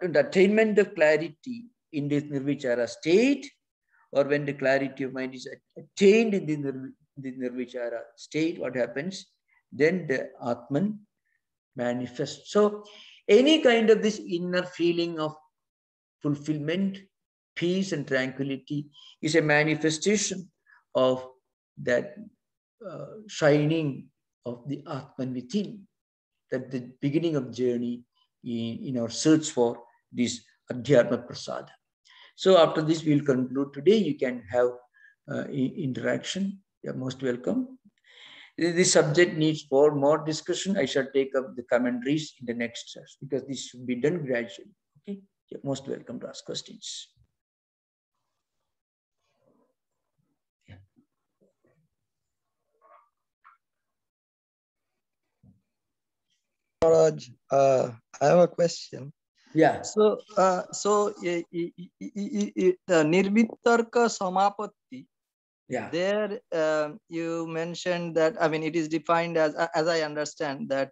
and attainment of clarity in this Nirvichara state, or when the clarity of mind is attained in the Nirvichara state, what happens? Then the Atman manifests. So any kind of this inner feeling of fulfillment, peace and tranquility is a manifestation of that shining of the Atman within. That the beginning of journey in our search for this Adhyatma Prasada. So after this, we'll conclude today. You can have interaction. You're most welcome. This subject needs more discussion. I shall take up the commentaries in the next session because this should be done gradually. Okay, you're most welcome to ask questions. Yeah. Maharaj, I have a question. Yeah. So Nirvitarka Samapatti. Yeah. There you mentioned that, I mean, it is defined as I understand that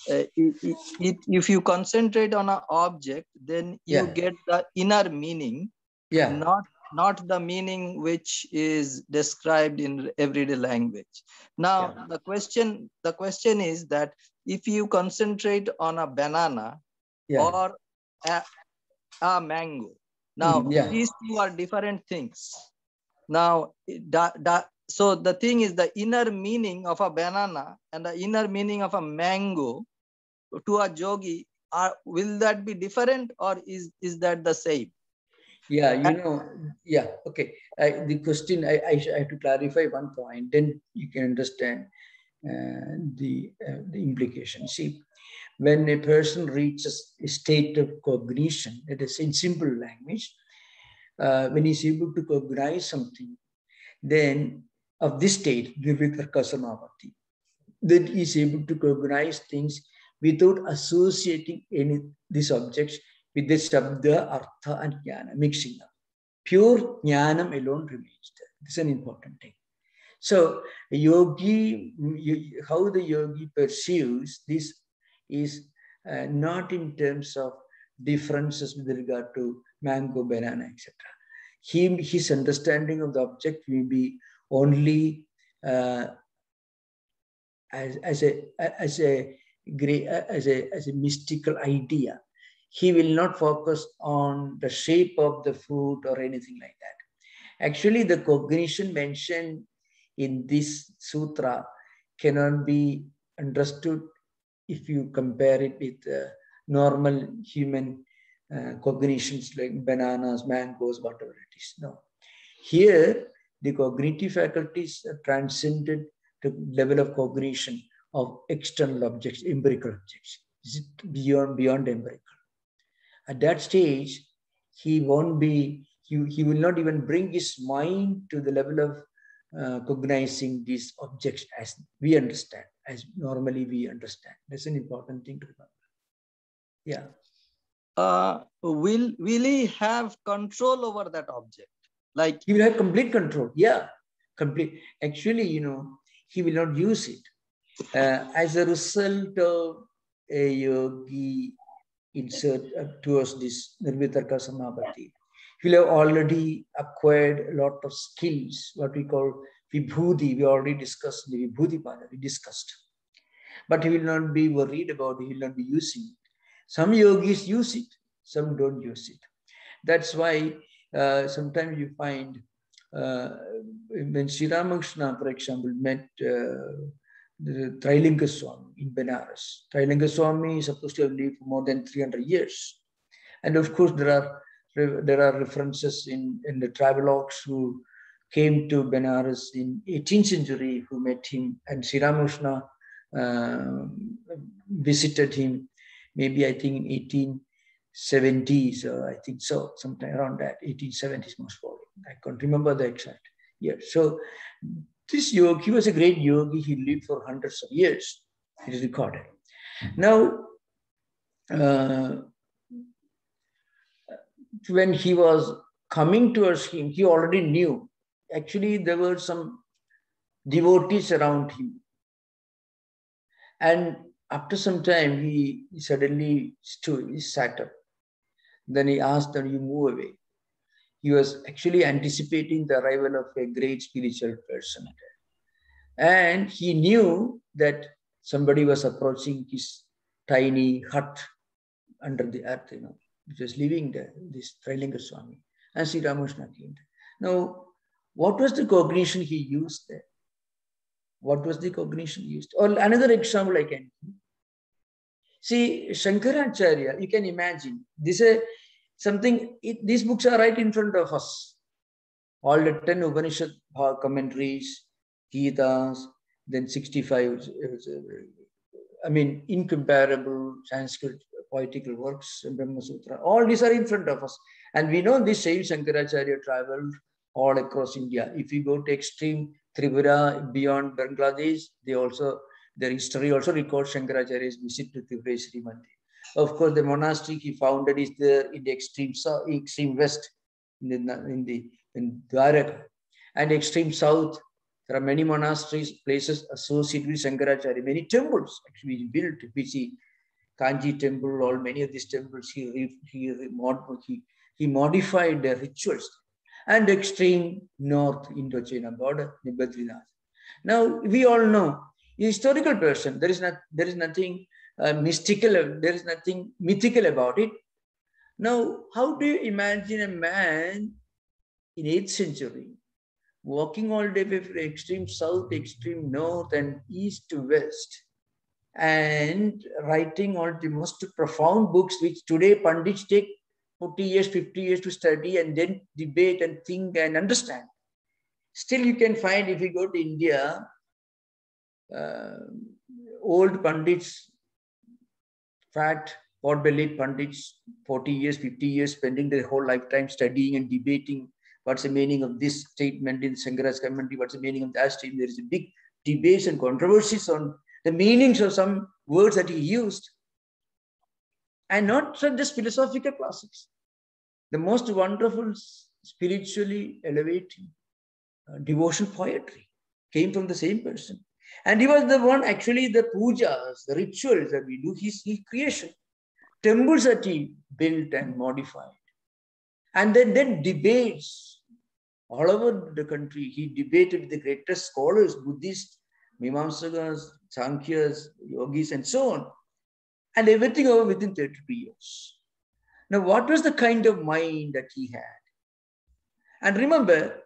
if you concentrate on an object, then you get the inner meaning, not the meaning which is described in everyday language. Now the question is that if you concentrate on a banana or a mango, now these two are different things. Now, so the thing is, the inner meaning of a banana and the inner meaning of a mango to a yogi, will that be different, or is that the same? Yeah, okay. The question, I have to clarify one point, then you can understand the implication. See, when a person reaches a state of cognition, that is in simple language, when he's able to cognize something, then of this state, Nirvitarka Samapatti, then he's able to cognize things without associating these objects with the Shabda, Artha and Jnana, mixing up. Pure Jnanam alone remains there. This is an important thing. So, yogi, how the yogi perceives this is not in terms of differences with regard to mango, banana, etc. His understanding of the object will be only as a mystical idea. He will not focus on the shape of the fruit or anything like that. Actually, the cognition mentioned in this sutra cannot be understood if you compare it with normal human cognitions like bananas, mangoes, whatever it is. No. Here, the cognitive faculties are transcended to the level of cognition of external objects, empirical objects. Is it beyond empirical? At that stage, he won't be, he will not even bring his mind to the level of cognizing these objects as we understand, as normally we understand. That's an important thing to remember. Yeah. Will he have control over that object? Like he will have complete control. Yeah, complete. Actually, he will not use it. As a result of a yogi insert towards this Nirvitarka Samapatti, he will have already acquired a lot of skills, what we call Vibhuti. We already discussed the Vibhuti Pada, we discussed. But he will not be worried about it, he will not be using it. Some yogis use it, some don't use it. That's why sometimes you find when Sri Ramakrishna, for example, met the Trailinga Swami in Benares. Trailinga Swami is supposed to have lived for more than 300 years. And of course, there are references in the travelogues who came to Benares in 18th century, who met him, and Sri Ramakrishna visited him, maybe I think in 1870s, I think so, sometime around that, 1870s most probably. I can't remember the exact year. So this yogi, he was a great yogi. He lived for hundreds of years. It is recorded. Now, when he was coming towards him, he already knew. Actually, there were some devotees around him. And after some time, he suddenly stood, he sat up. Then he asked them, you move away. He was actually anticipating the arrival of a great spiritual person. And he knew that somebody was approaching his tiny hut under the earth, which was living there, this Trilinga Swami. And Sri Ramakrishna came. Now, what was the cognition he used there? What was the cognition used? Or another example I can give. See, Shankaracharya, you can imagine, this is something, these books are right in front of us. All the 10 Upanishad commentaries, Gitas, then 65, I mean, incomparable Sanskrit poetical works, Brahma Sutra, all these are in front of us. And we know this same Shankaracharya traveled all across India. If you go to extreme Tripura, beyond Bangladesh, their history also records Shankaracharya's visit to Tripureshwari Mandir. Of course, the monastery he founded is there in the extreme west, in Dwaraka, and extreme south. There are many monasteries, places associated with Shankaracharya, many temples actually built. We see Kanji temple, all many of these temples, he modified the rituals. And extreme north Indo-China border, Badrinath. Now, we all know, a historical person, there is nothing mystical, there is nothing mythical about it. Now, how do you imagine a man in 8th century walking all day from extreme south, extreme north, and east to west, and writing all the most profound books, which today Pandits take 40 years, 50 years to study and then debate and think and understand. Still, you can find, if you go to India, old Pandits, fat, pot-bellied Pandits, 40 years, 50 years, spending their whole lifetime studying and debating what's the meaning of this statement in Shankara's commentary, what's the meaning of that statement. There is a big debates and controversies on the meanings of some words that he used. And not just philosophical classics. The most wonderful, spiritually elevating devotional poetry came from the same person. And he was the one, actually, the pujas, the rituals that we do, his creation, temples that he built and modified. And then debates all over the country. He debated with the greatest scholars, Buddhists, Mimamsakas, Sankhyas, Yogis, and so on. And everything over within 32 years. Now, what was the kind of mind that he had? And remember,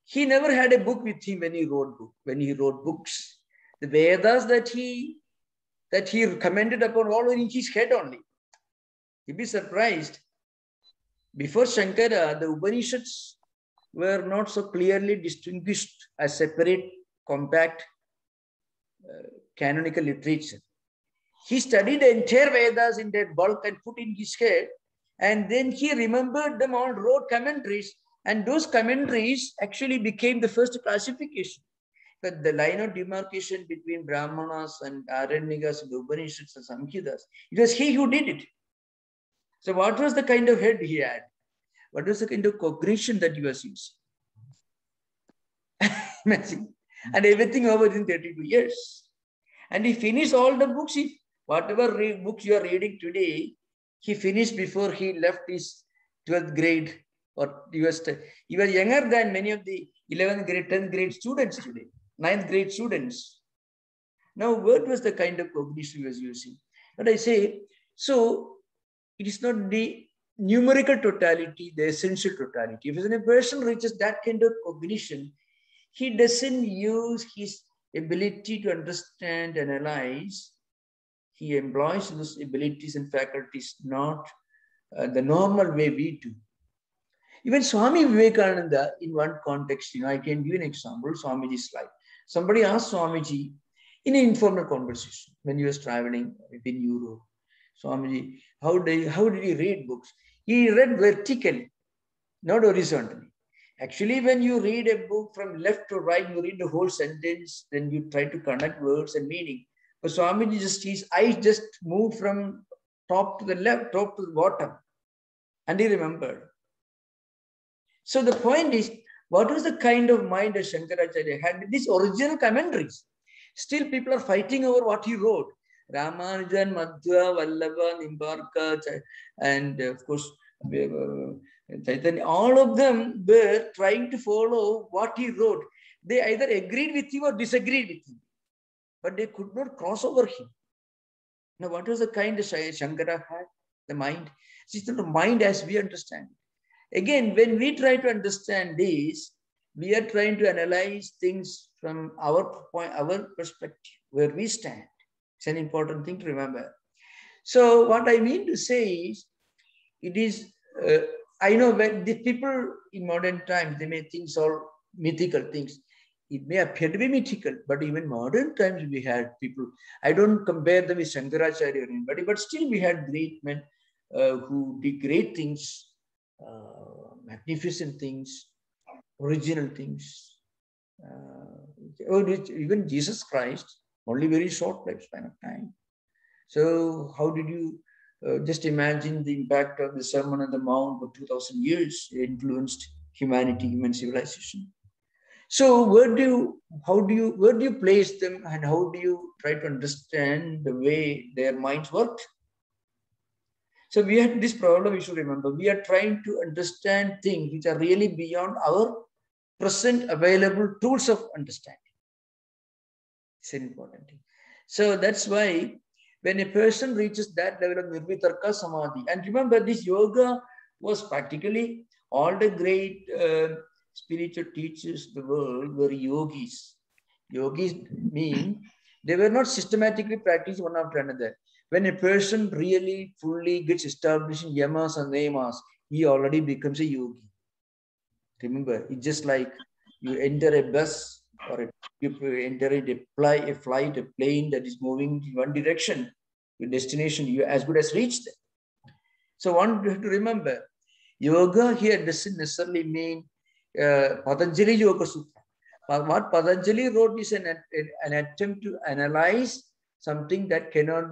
he never had a book with him when he wrote books. The Vedas that he commented upon all were in his head only. You'd be surprised. Before Shankara, the Upanishads were not so clearly distinguished as separate, compact, canonical literature. He studied the entire Vedas in their bulk and put in his head, and then he remembered them all, wrote commentaries, and those commentaries actually became the first classification. But the line of demarcation between Brahmanas and Aranyakas and the Upanishads and Samhitas, it was he who did it. So what was the kind of head he had? What was the kind of cognition that he was using? Imagine. And everything over in 32 years. And he finished all the books. Whatever books you are reading today, he finished before he left his 12th grade. Or he was younger than many of the 11th grade, 10th grade students today, 9th grade students. Now, what was the kind of cognition he was using? But I say, so it is not the numerical totality, the essential totality. If a person reaches that kind of cognition, he doesn't use his ability to understand, analyze. He employs those abilities and faculties not the normal way we do. Even Swami Vivekananda, in one context, I can give an example, Swamiji's life. Somebody asked Swamiji in an informal conversation when he was traveling in Europe, Swamiji, how did he read books? He read vertically, not horizontally. Actually, when you read a book from left to right, you read the whole sentence, then you try to connect words and meaning. But Swamiji his eyes just moved from top to the left, top to the bottom, and he remembered. So the point is, what was the kind of mind that Shankaracharya had? These original commentaries. Still, people are fighting over what he wrote. Ramanujan, Madhva, Vallabha, Nimbarka, and of course, Chaitanya, all of them were trying to follow what he wrote. They either agreed with him or disagreed with him, but they could not cross over him. Now, what was the kind of Shankara had? The mind. It's not the mind as we understand it. Again, when we try to understand this, we are trying to analyze things from our point, our perspective, where we stand. It's an important thing to remember. So what I mean to say is, it is, I know when the people in modern times, they may think all mythical things. It may appear to be mythical, but even modern times we had people, I don't compare them with Shankaracharya or anybody, but still we had great men who did great things, magnificent things, original things. Even Jesus Christ, only very short lifespan of time. So how did you just imagine the impact of the Sermon on the Mount for 2000 years influenced humanity, human civilization? So where do you place them, and how do you try to understand the way their minds worked? So we had this problem, we should remember. We are trying to understand things which are really beyond our present available tools of understanding. It's an important thing. So that's why when a person reaches that level of Nirvitarka Samadhi, and remember this yoga was practically all the great spiritual teachers of the world were yogis. Yogis mean they were not systematically practiced one after another. When a person really fully gets established in yamas and niyamas, he already becomes a yogi. Remember, it's just like you enter a bus or you enter a flight, a plane that is moving in one direction, your destination, you as good as reached it. So one have to remember, yoga here doesn't necessarily mean Patanjali Yoga Sutra. What Patanjali wrote is an attempt to analyze something that cannot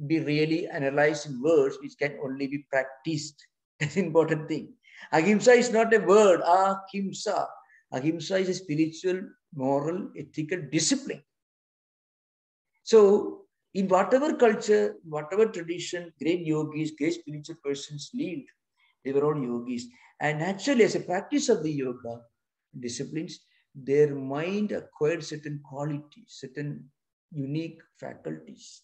be really analyzed in words, which can only be practiced. That's an important thing. Ahimsa is not a word, ahimsa. Ahimsa is a spiritual, moral, ethical discipline. So in whatever culture, whatever tradition, great yogis, great spiritual persons lived, they were all yogis. And naturally, as a practice of the yoga disciplines, their mind acquired certain qualities, certain unique faculties.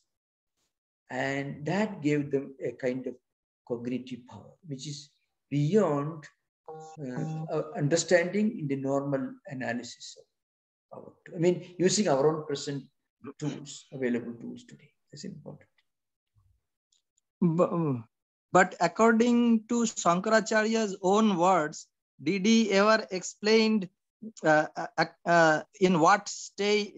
And that gave them a kind of cognitive power, which is beyond understanding in the normal analysis of our, I mean, using our own present tools, available tools today. That's important. But according to Shankaracharya's own words, did he ever explain in what state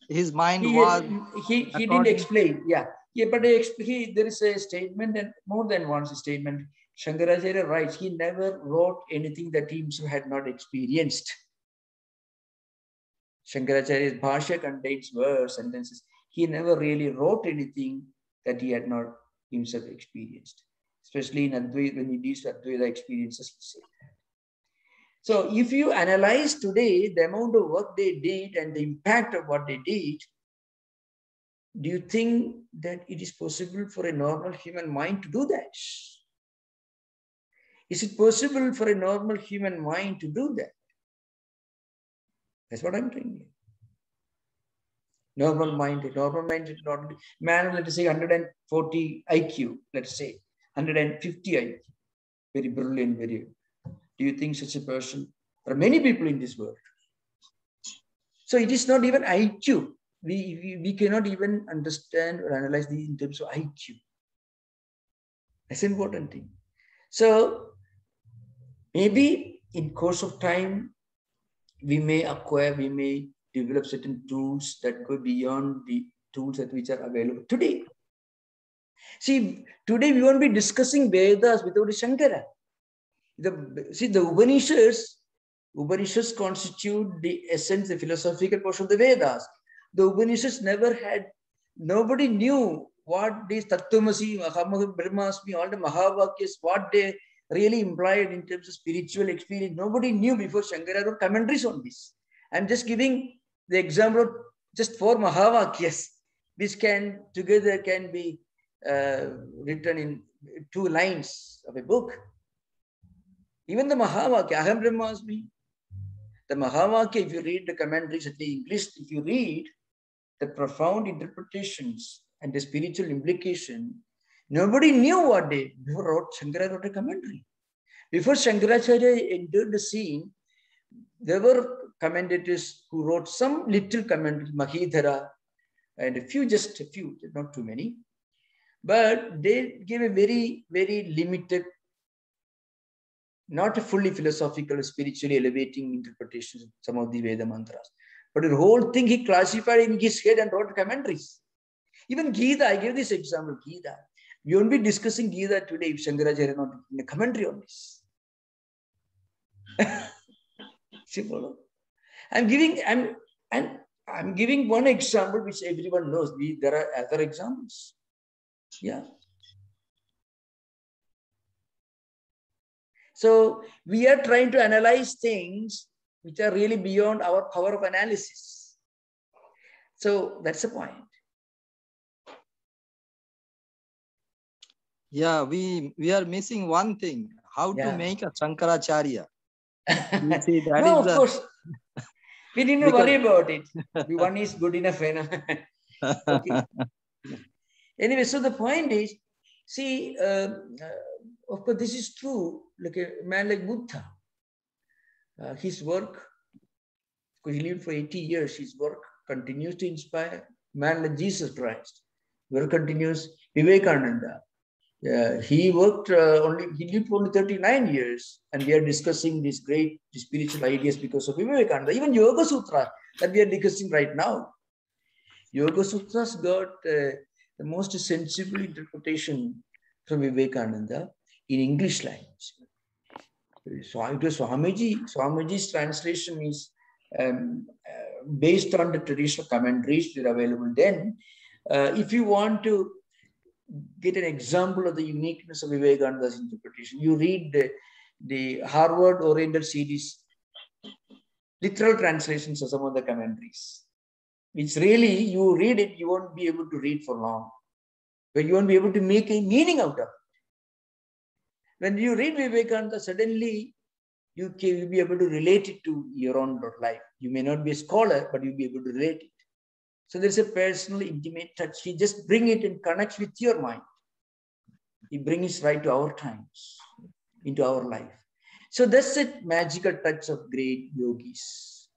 his mind was? He didn't explain, yeah, but there is a statement, and more than once a statement. Shankaracharya writes, he never wrote anything that he himself had not experienced. Shankaracharya's Bhashya contains words, sentences. He never really wrote anything that he had not himself experienced, especially in Advaita, when he deals with Advaita experiences. So if you analyze today the amount of work they did and the impact of what they did, do you think that it is possible for a normal human mind to do that? Is it possible for a normal human mind to do that? That's what I'm saying. Normal mind, man, let's say 140 IQ, let's say 150 IQ, very brilliant, very. Do you think such a person? There are many people in this world. So it is not even IQ. We cannot even understand or analyze these in terms of IQ. That's an important thing. So maybe in course of time, we may acquire, we may develop certain tools that go beyond the tools that which are available today. See, today we won't be discussing Vedas without Shankara. The Upanishads constitute the essence, the philosophical portion of the Vedas. The Upanishads never had, nobody knew what these Tattvamasi, Ahamaham, Brahmasmi, all the Mahavakyas, what they really implied in terms of spiritual experience. Nobody knew before Shankara wrote commentaries on this. I'm just giving the example of just 4 Mahavakyas, which together can be written in 2 lines of a book. Even the Mahavakya, Aham Brahmasmi, the Mahavakya, if you read the commentaries at the English, if you read the profound interpretations and the spiritual implication, nobody knew what they before Shankara wrote a commentary. Before Shankaracharya entered the scene, there were commentators who wrote some little commentaries, Mahidhara, and just a few, not too many. But they gave a very, very limited, not a fully philosophical, spiritually elevating interpretations of some of the Veda mantras. But the whole thing he classified in his head and wrote commentaries. Even Gita, I gave this example, Gita. We won't be discussing Gita today if Shankaracharya not in a commentary on this. I'm giving one example which everyone knows. There are other examples. Yeah. So we are trying to analyze things which are really beyond our power of analysis. So that's the point. Yeah, we are missing one thing. How to make a Shankaracharya. See, no, of course. We didn't worry about it. One is good enough. Okay. Anyway, so the point is, see, of course, this is true. Like a man like Buddha, his work, because he lived for 80 years, his work continues to inspire. Man like Jesus Christ, work continues. Vivekananda, he lived only 39 years, and we are discussing these great spiritual ideas because of Vivekananda. Even Yoga Sutra that we are discussing right now. Yoga Sutras got the most sensible interpretation from Vivekananda in English language. So it was Swamiji. Swamiji's translation is based on the traditional commentaries that are available then. If you want to get an example of the uniqueness of Vivekananda's interpretation, you read the Harvard-oriented series, literal translations of some of the commentaries, which really, you read it, you won't be able to read for long, but you won't be able to make a meaning out of it. When you read Vivekananda, suddenly you will be able to relate it to your own life. You may not be a scholar, but you'll be able to relate it. So there's a personal, intimate touch. He just brings it and connects with your mind. He brings it right to our times, into our life. So that's a magical touch of great yogis.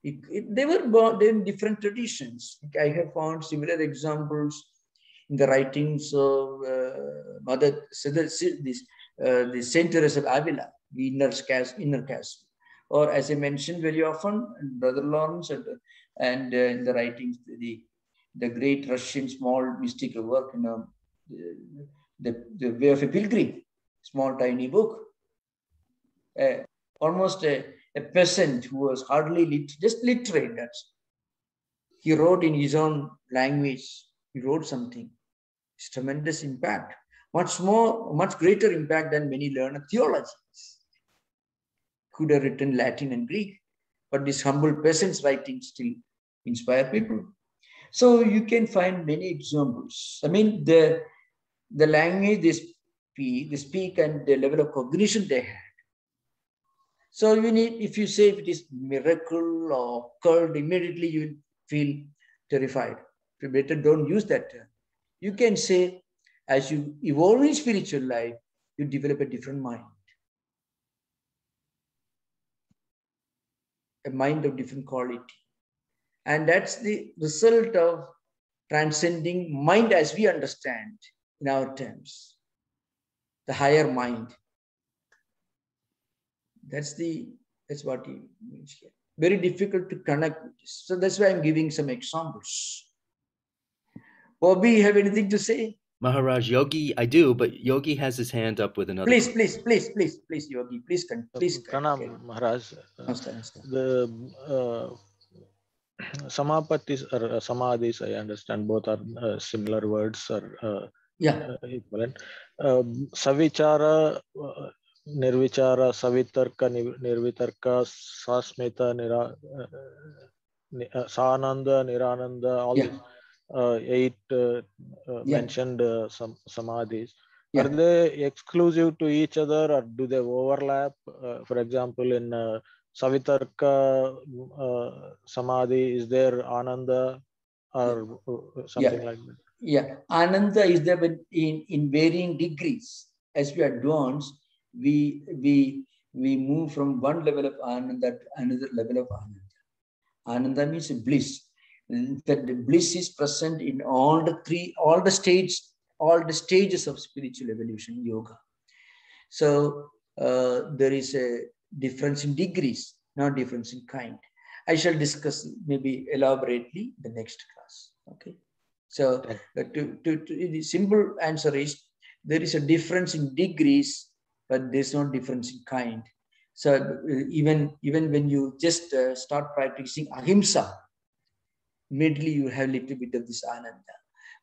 They were born in different traditions. I have found similar examples in the writings of the Saint Teresa of Avila, the inner caste. Or as I mentioned very often, Brother Lawrence and in the writings, the great Russian small mystical work, the Way of a Pilgrim, small tiny book. Almost a peasant who was hardly just literate. He wrote in his own language. He wrote something. It's tremendous impact. Much greater impact than many learned theologians. Could have written Latin and Greek, but this humble peasant's writing still inspire people. So you can find many examples. I mean, the language they speak and the level of cognition they had. So if you say if it is miracle or occurred, immediately you will feel terrified. So better don't use that term. You can say, as you evolve in spiritual life, you develop a different mind. A mind of different quality. And that's the result of transcending mind as we understand in our terms. the higher mind. That's what he means here. Very difficult to connect with this. So that's why I'm giving some examples. Bobby, you have anything to say? Maharaj, Yogi, I do, but Yogi has his hand up with another. Please, Yogi, please. Pranam, Maharaj. The Samapatis or Samadhis, I understand both are similar words or equivalent. Savichara, Nirvichara, Savitarka, Nirvitarka, Sasmita, Sananda, Nirananda, all these 8 mentioned Samadhis. Are they exclusive to each other or do they overlap? For example, in Savitarka Samadhi, is there Ananda or something like that? Yeah, Ananda is there in varying degrees. As we advance, we move from one level of Ananda to another level of Ananda. Ananda means bliss. That the bliss is present in all the stages of spiritual evolution, yoga. So there is a difference in degrees, not difference in kind. I shall discuss maybe elaborately the next class. Okay. So the simple answer is there is a difference in degrees, but there's no difference in kind. So even when you just start practicing ahimsa, immediately you have a little bit of this ananda.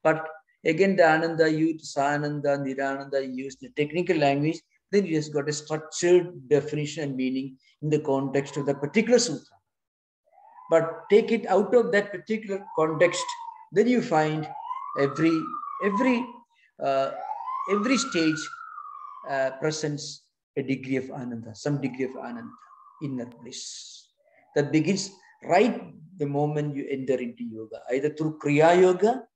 But again, the ananda used, sananda, nirananda used the technical language, then you just got a structured definition and meaning in the context of the particular sutra. But take it out of that particular context, then you find every stage presents a degree of ananda, some degree of ananda, inner bliss. That begins right the moment you enter into yoga, either through Kriya Yoga,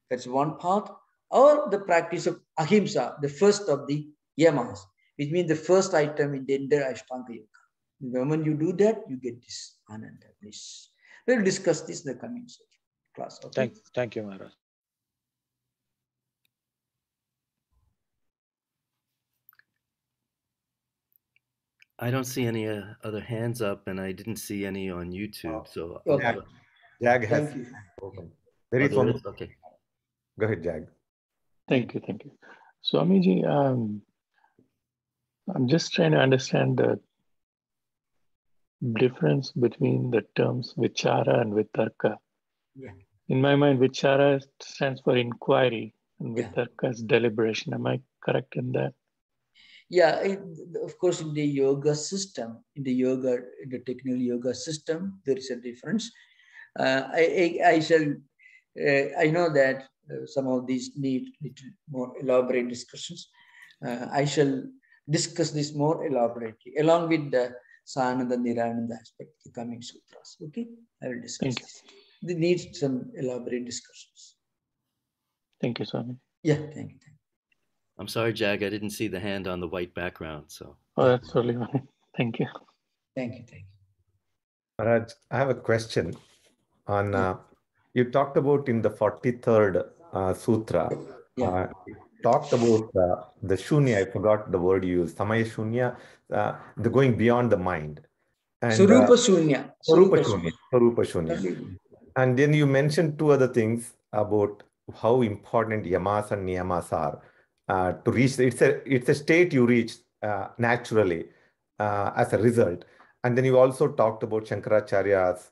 that's one path, or the practice of ahimsa, the first of the yamas, which means the first item in the entire Ashtanga Yoga. The moment you do that, you get this ananda bliss. We'll discuss this in the coming class. Okay? Thank you, Maharaj. I don't see any other hands up, and I didn't see any on YouTube. So Jag has spoken. There is one. Okay. Go ahead, Jag. Thank you. Swamiji, I'm just trying to understand the difference between the terms vichara and vitarka. In my mind, vichara stands for inquiry and vitarka is deliberation. Am I correct in that? Yeah, of course, in the yoga system, in the technical yoga system, there is a difference. I know that some of these need little more elaborate discussions. I shall discuss this more elaborately, along with the Sananda Nirananda aspect, the coming sutras. Okay, I will discuss this. They need some elaborate discussions. Thank you, Swami. Yeah, thank you. I'm sorry, Jag, I didn't see the hand on the white background. So. Oh, that's totally fine. Thank you. Thank you. Maharaj, I have a question on, you talked about in the 43rd sutra, talked about the shunya, I forgot the word you used, samaya shunya, the going beyond the mind. And, Surupa shunya. Surupa shunya. And then you mentioned 2 other things about how important yamas and niyamas are. To reach, it's a state you reach naturally as a result. And then you also talked about Shankaracharya's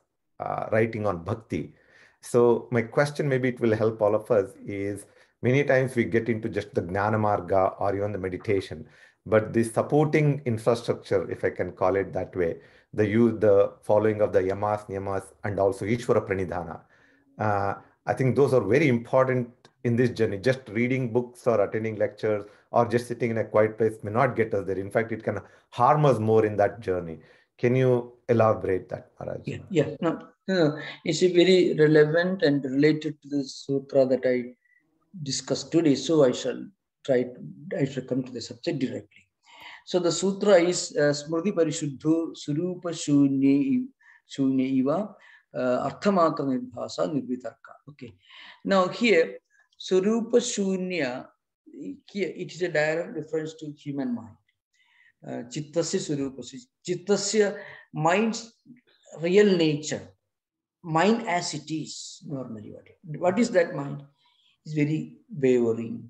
writing on bhakti. So my question, maybe it will help all of us, is many times we get into just the Jnana Marga or even the meditation, but the supporting infrastructure, if I can call it that way, the following of the yamas, niyamas, and also Ishvara Pranidhana. I think those are very important in this journey. Just reading books or attending lectures or just sitting in a quiet place may not get us there. In fact, it can harm us more in that journey. Can you elaborate that, Maharaj? Yeah. No. It's a very relevant and related to the sutra that I discussed today. So I shall come to the subject directly. So the sutra is Smriti Parishuddho Surupa Shunya Iva Arthamatra Nirbhasa Nirvitarka. Okay. Now here, Surupa Shunya here it is a direct reference to human mind. Chittasya Surupasya. Chittasya, mind's real nature. Mind as it is normally. What is that mind? It's very wavering,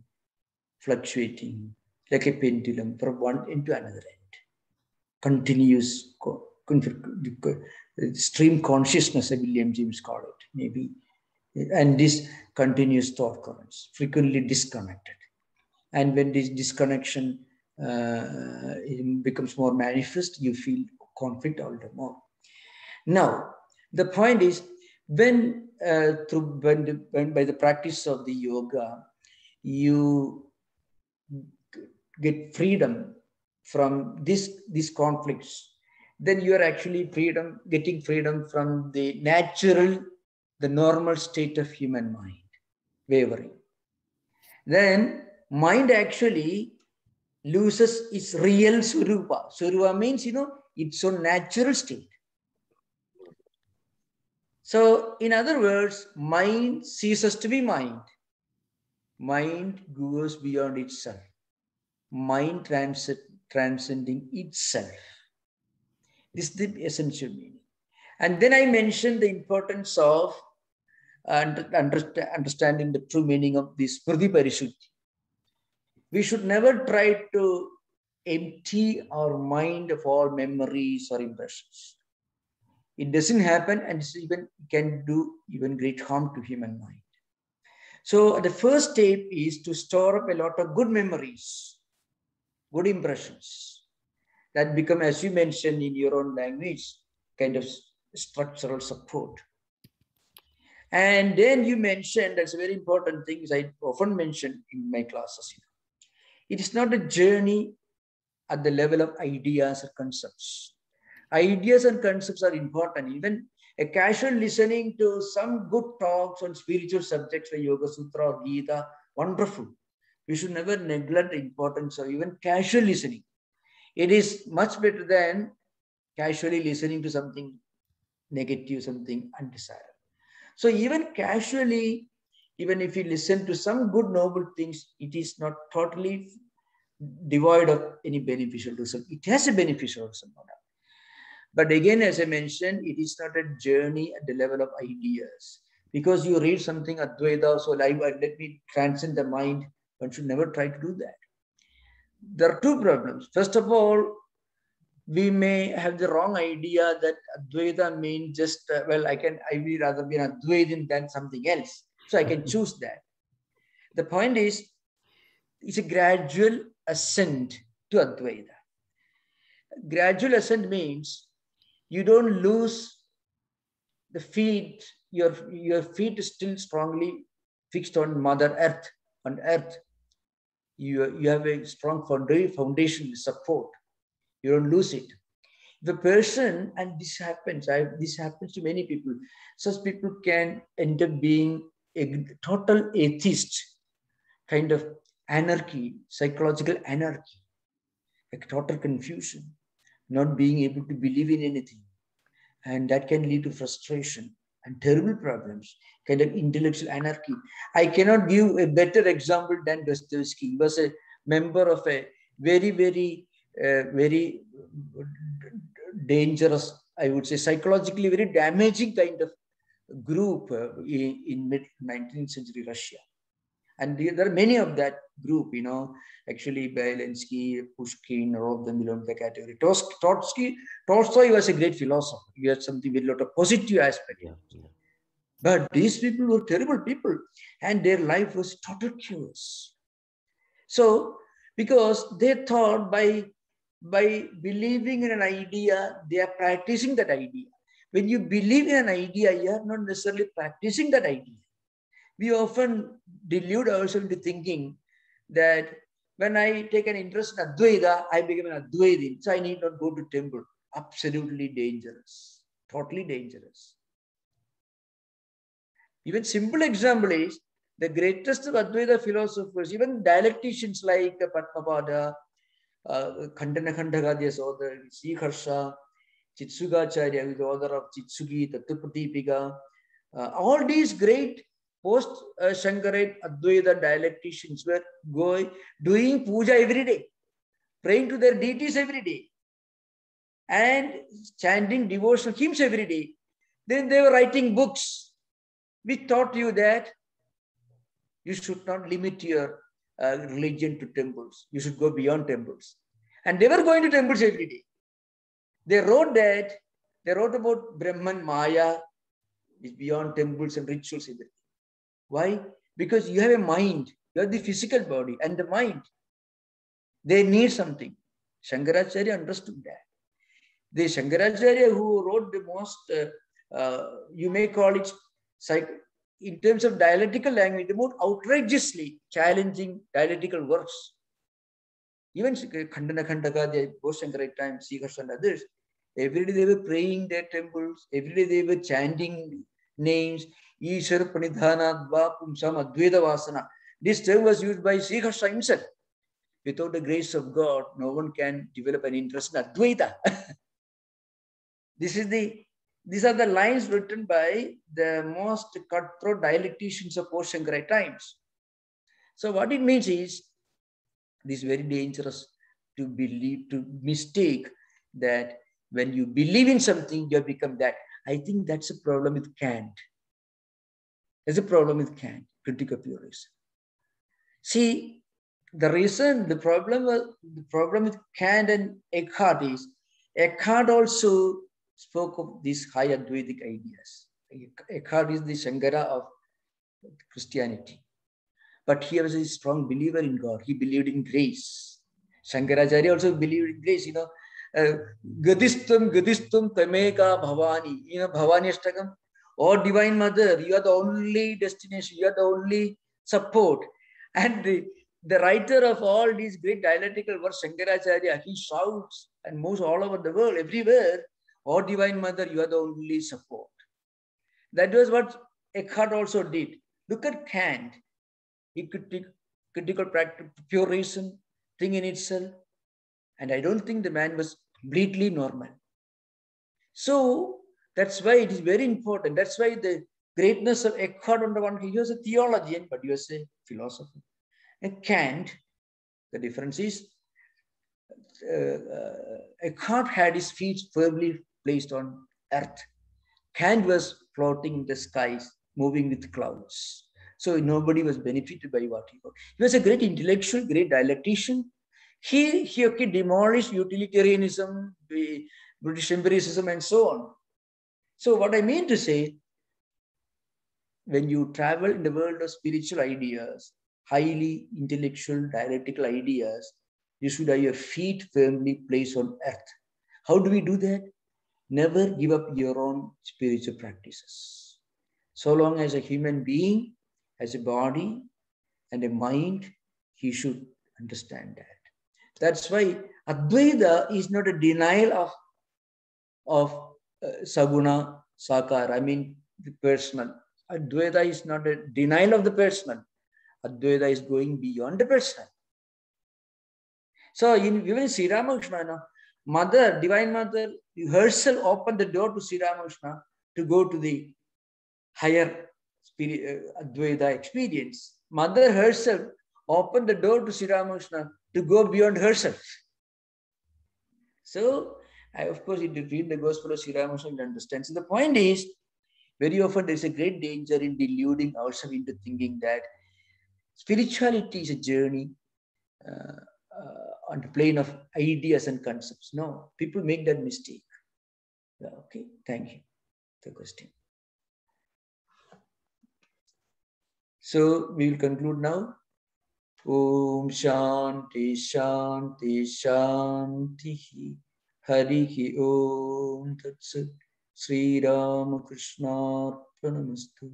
fluctuating, like a pendulum from one end to another end. Continuous stream consciousness, William James called it, maybe. And this continuous thought currents, frequently disconnected. And when this disconnection becomes more manifest, you feel conflict all the more. Now, the point is, when by the practice of the yoga, you get freedom from these conflicts, then you are actually getting freedom from the normal state of human mind, wavering. Then mind actually loses its real Swarupa. Swarupa means, its own natural state. So, in other words, mind ceases to be mind. Mind goes beyond itself. Mind transcending itself. This is the essential meaning. And then I mentioned the importance of understanding the true meaning of this Smriti Parishuddhi. We should never try to empty our mind of all memories or impressions. It doesn't happen, and it can do even great harm to human mind. So the first step is to store up a lot of good memories, good impressions that become, as you mentioned in your own language, kind of structural support. And then you mentioned, that's a very important thing, I often mention in my classes. It is not a journey at the level of ideas or concepts. Ideas and concepts are important. Even a casual listening to some good talks on spiritual subjects like Yoga Sutra or Gita, wonderful. We should never neglect the importance of even casual listening. It is much better than casually listening to something negative, something undesirable. So even casually, even if you listen to some good noble things, it is not totally devoid of any beneficial result. It has a beneficial result. But again, as I mentioned, it is not a journey at the level of ideas. Because you read something Advaita, so let me transcend the mind. One should never try to do that. There are two problems. First of all, we may have the wrong idea that Advaita means just, I will rather be an Advaitin than something else. So I can choose that. The point is, it's a gradual ascent to Advaita. Gradual ascent means you don't lose the feet, your feet is still strongly fixed on Mother Earth, on Earth. You have a strong foundation support. You don't lose it. The person, and this happens to many people, such people can end up being a total atheist, kind of anarchy, psychological anarchy, like total confusion, not being able to believe in anything. And that can lead to frustration and terrible problems, kind of intellectual anarchy. I cannot give a better example than Dostoevsky. He was a member of a very, very, very dangerous, I would say psychologically very damaging kind of group in mid-19th century Russia. And there are many of that group, actually Belansky, Pushkin, all of them belong to the category. Tolstoy was a great philosopher. He had something with a lot of positive aspect. Yeah. But these people were terrible people, and their life was total chaos. So, because they thought by believing in an idea, they are practicing that idea. When you believe in an idea, you are not necessarily practicing that idea. We often delude ourselves into thinking that when I take an interest in Advaita, I become an Advaitin, so I need not go to temple. Absolutely dangerous, totally dangerous. Even simple example is the greatest of Advaita philosophers, even dialecticians like Padmapada, Khandana Khandagadiya's author, Sriharsha, Chitsugacharya, the author of Chitsugi, Tattva Pradipika, all these great Post-Shankarite Advaita dialecticians were doing puja every day, praying to their deities every day, and chanting devotional hymns every day. Then they were writing books which taught you that you should not limit your religion to temples. You should go beyond temples. And they were going to temples every day. They wrote that. They wrote about Brahman, Maya, is beyond temples and rituals, everything. Why? Because you have a mind. You have the physical body and the mind. They need something. Shankaracharya understood that. The Shankaracharya who wrote the most, you may call it, in terms of dialectical language, the most outrageously challenging dialectical works. Even Khandana Khandaka, the post-Shankarite times, Sriharsha and others, every day they were praying their temples, every day they were chanting names, Ishwar Pranidhana Dva Pumsam Advaita Vasana. This term was used by Sriharsha himself. Without the grace of God, no one can develop an interest in Advaita. These are the lines written by the most cutthroat dialecticians of post-Shankarite times. So what it means is, it is very dangerous to mistake that when you believe in something, you have become that. I think that's a problem with Kant. There's a problem with Kant, Critique of Pure Reason. See, the problem with Kant and Eckhart is, Eckhart also spoke of these high Advaitic ideas. Eckhart is the Shankara of Christianity. But he was a strong believer in God. He believed in grace. Shankaracharya also believed in grace. Gadistum tameka bhavani. Bhavani Ashtakam. Oh, Divine Mother, you are the only destination. You are the only support. And the writer of all these great dialectical works, Shankaracharya, he shouts and moves all over the world, everywhere. Oh, Divine Mother, you are the only support. That was what Eckhart also did. Look at Kant. He could take critical practice, pure reason, thing in itself. And I don't think the man was completely normal. So that's why it is very important. That's why the greatness of Eckhart on the one hand, he was a theologian, but he was a philosopher. And Kant, the difference is, Eckhart had his feet firmly placed on earth. Kant was floating in the skies, moving with clouds. So nobody was benefited by what he wrote. He was a great intellectual, great dialectician. He demolished utilitarianism, the British empiricism, and so on. So what I mean to say, when you travel in the world of spiritual ideas, highly intellectual, dialectical ideas, you should have your feet firmly placed on earth. How do we do that? Never give up your own spiritual practices. So long as a human being has a body and a mind, he should understand that. That's why Advaita is not a denial of Saguna, Sakara, I mean the personal. Advaita is not a denial of the personal. Advaita is going beyond the personal. So even Sri Ramakrishna, Mother, Divine Mother, herself opened the door to Sri Ramakrishna to go to the higher Advaita experience. Mother herself opened the door to Sri Ramakrishna to go beyond herself. So, of course, if you read the Gospel of Sri Ramakrishna, you understand. So the point is, very often there is a great danger in deluding ourselves into thinking that spirituality is a journey on the plane of ideas and concepts. No, people make that mistake. Okay, thank you. The question. So we will conclude now. Om Shanti Shanti Shanti Harihi Om Tat Sat Sri Ramakrishna Pranamastu.